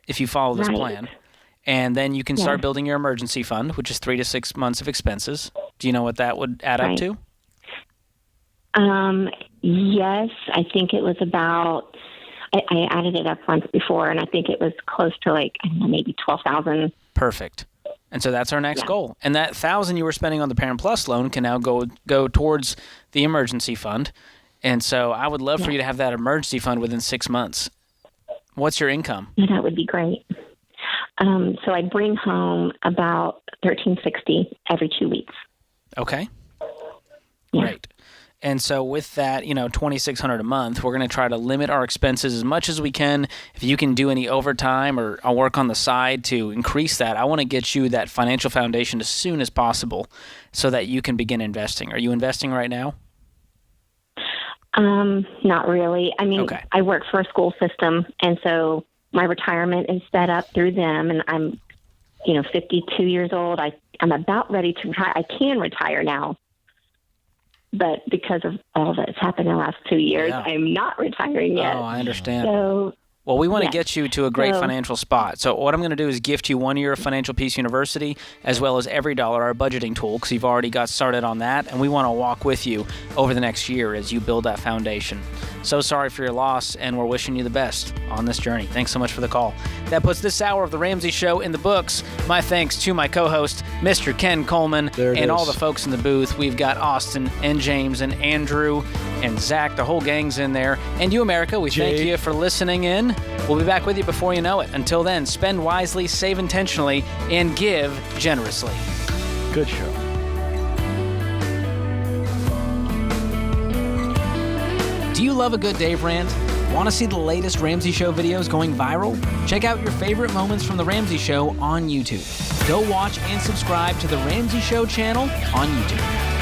if you follow this plan. And then you can start building your emergency fund, which is 3 to 6 months of expenses. Do you know what that would add up to? Yes. I think it was about, I added it up once before, and I think it was close to maybe $12,000. Perfect. And so that's our next goal. And that $1,000 you were spending on the Parent Plus loan can now go towards the emergency fund. And so I would love for you to have that emergency fund within 6 months. What's your income? Yeah, that would be great. So I bring home about $1,360 every 2 weeks. Okay. Great. And so with that, $2,600 a month, we're going to try to limit our expenses as much as we can. If you can do any overtime or I'll work on the side to increase that, I want to get you that financial foundation as soon as possible so that you can begin investing. Are you investing right now? Not really. I mean, I work for a school system, and so my retirement is set up through them, and I'm, 52 years old. I'm about ready to retire. I can retire now. But because of all that's happened in the last 2 years, I'm not retiring yet. Oh, I understand. So, well, we want to get you to a great financial spot. So what I'm going to do is gift you 1 year of Financial Peace University, as well as Every Dollar, our budgeting tool, because you've already got started on that. And we want to walk with you over the next year as you build that foundation. So sorry for your loss, and we're wishing you the best on this journey. Thanks so much for the call. That puts this hour of The Ramsey Show in the books. My thanks to my co-host, Mr. Ken Coleman, and all the folks in the booth. We've got Austin and James and Andrew and Zach. The whole gang's in there. And you, America, we thank you for listening in. We'll be back with you before you know it. Until then, spend wisely, save intentionally, and give generously. Good show. Do you love a good Dave Rant? Want to see the latest Ramsey Show videos going viral? Check out your favorite moments from The Ramsey Show on YouTube. Go watch and subscribe to The Ramsey Show channel on YouTube.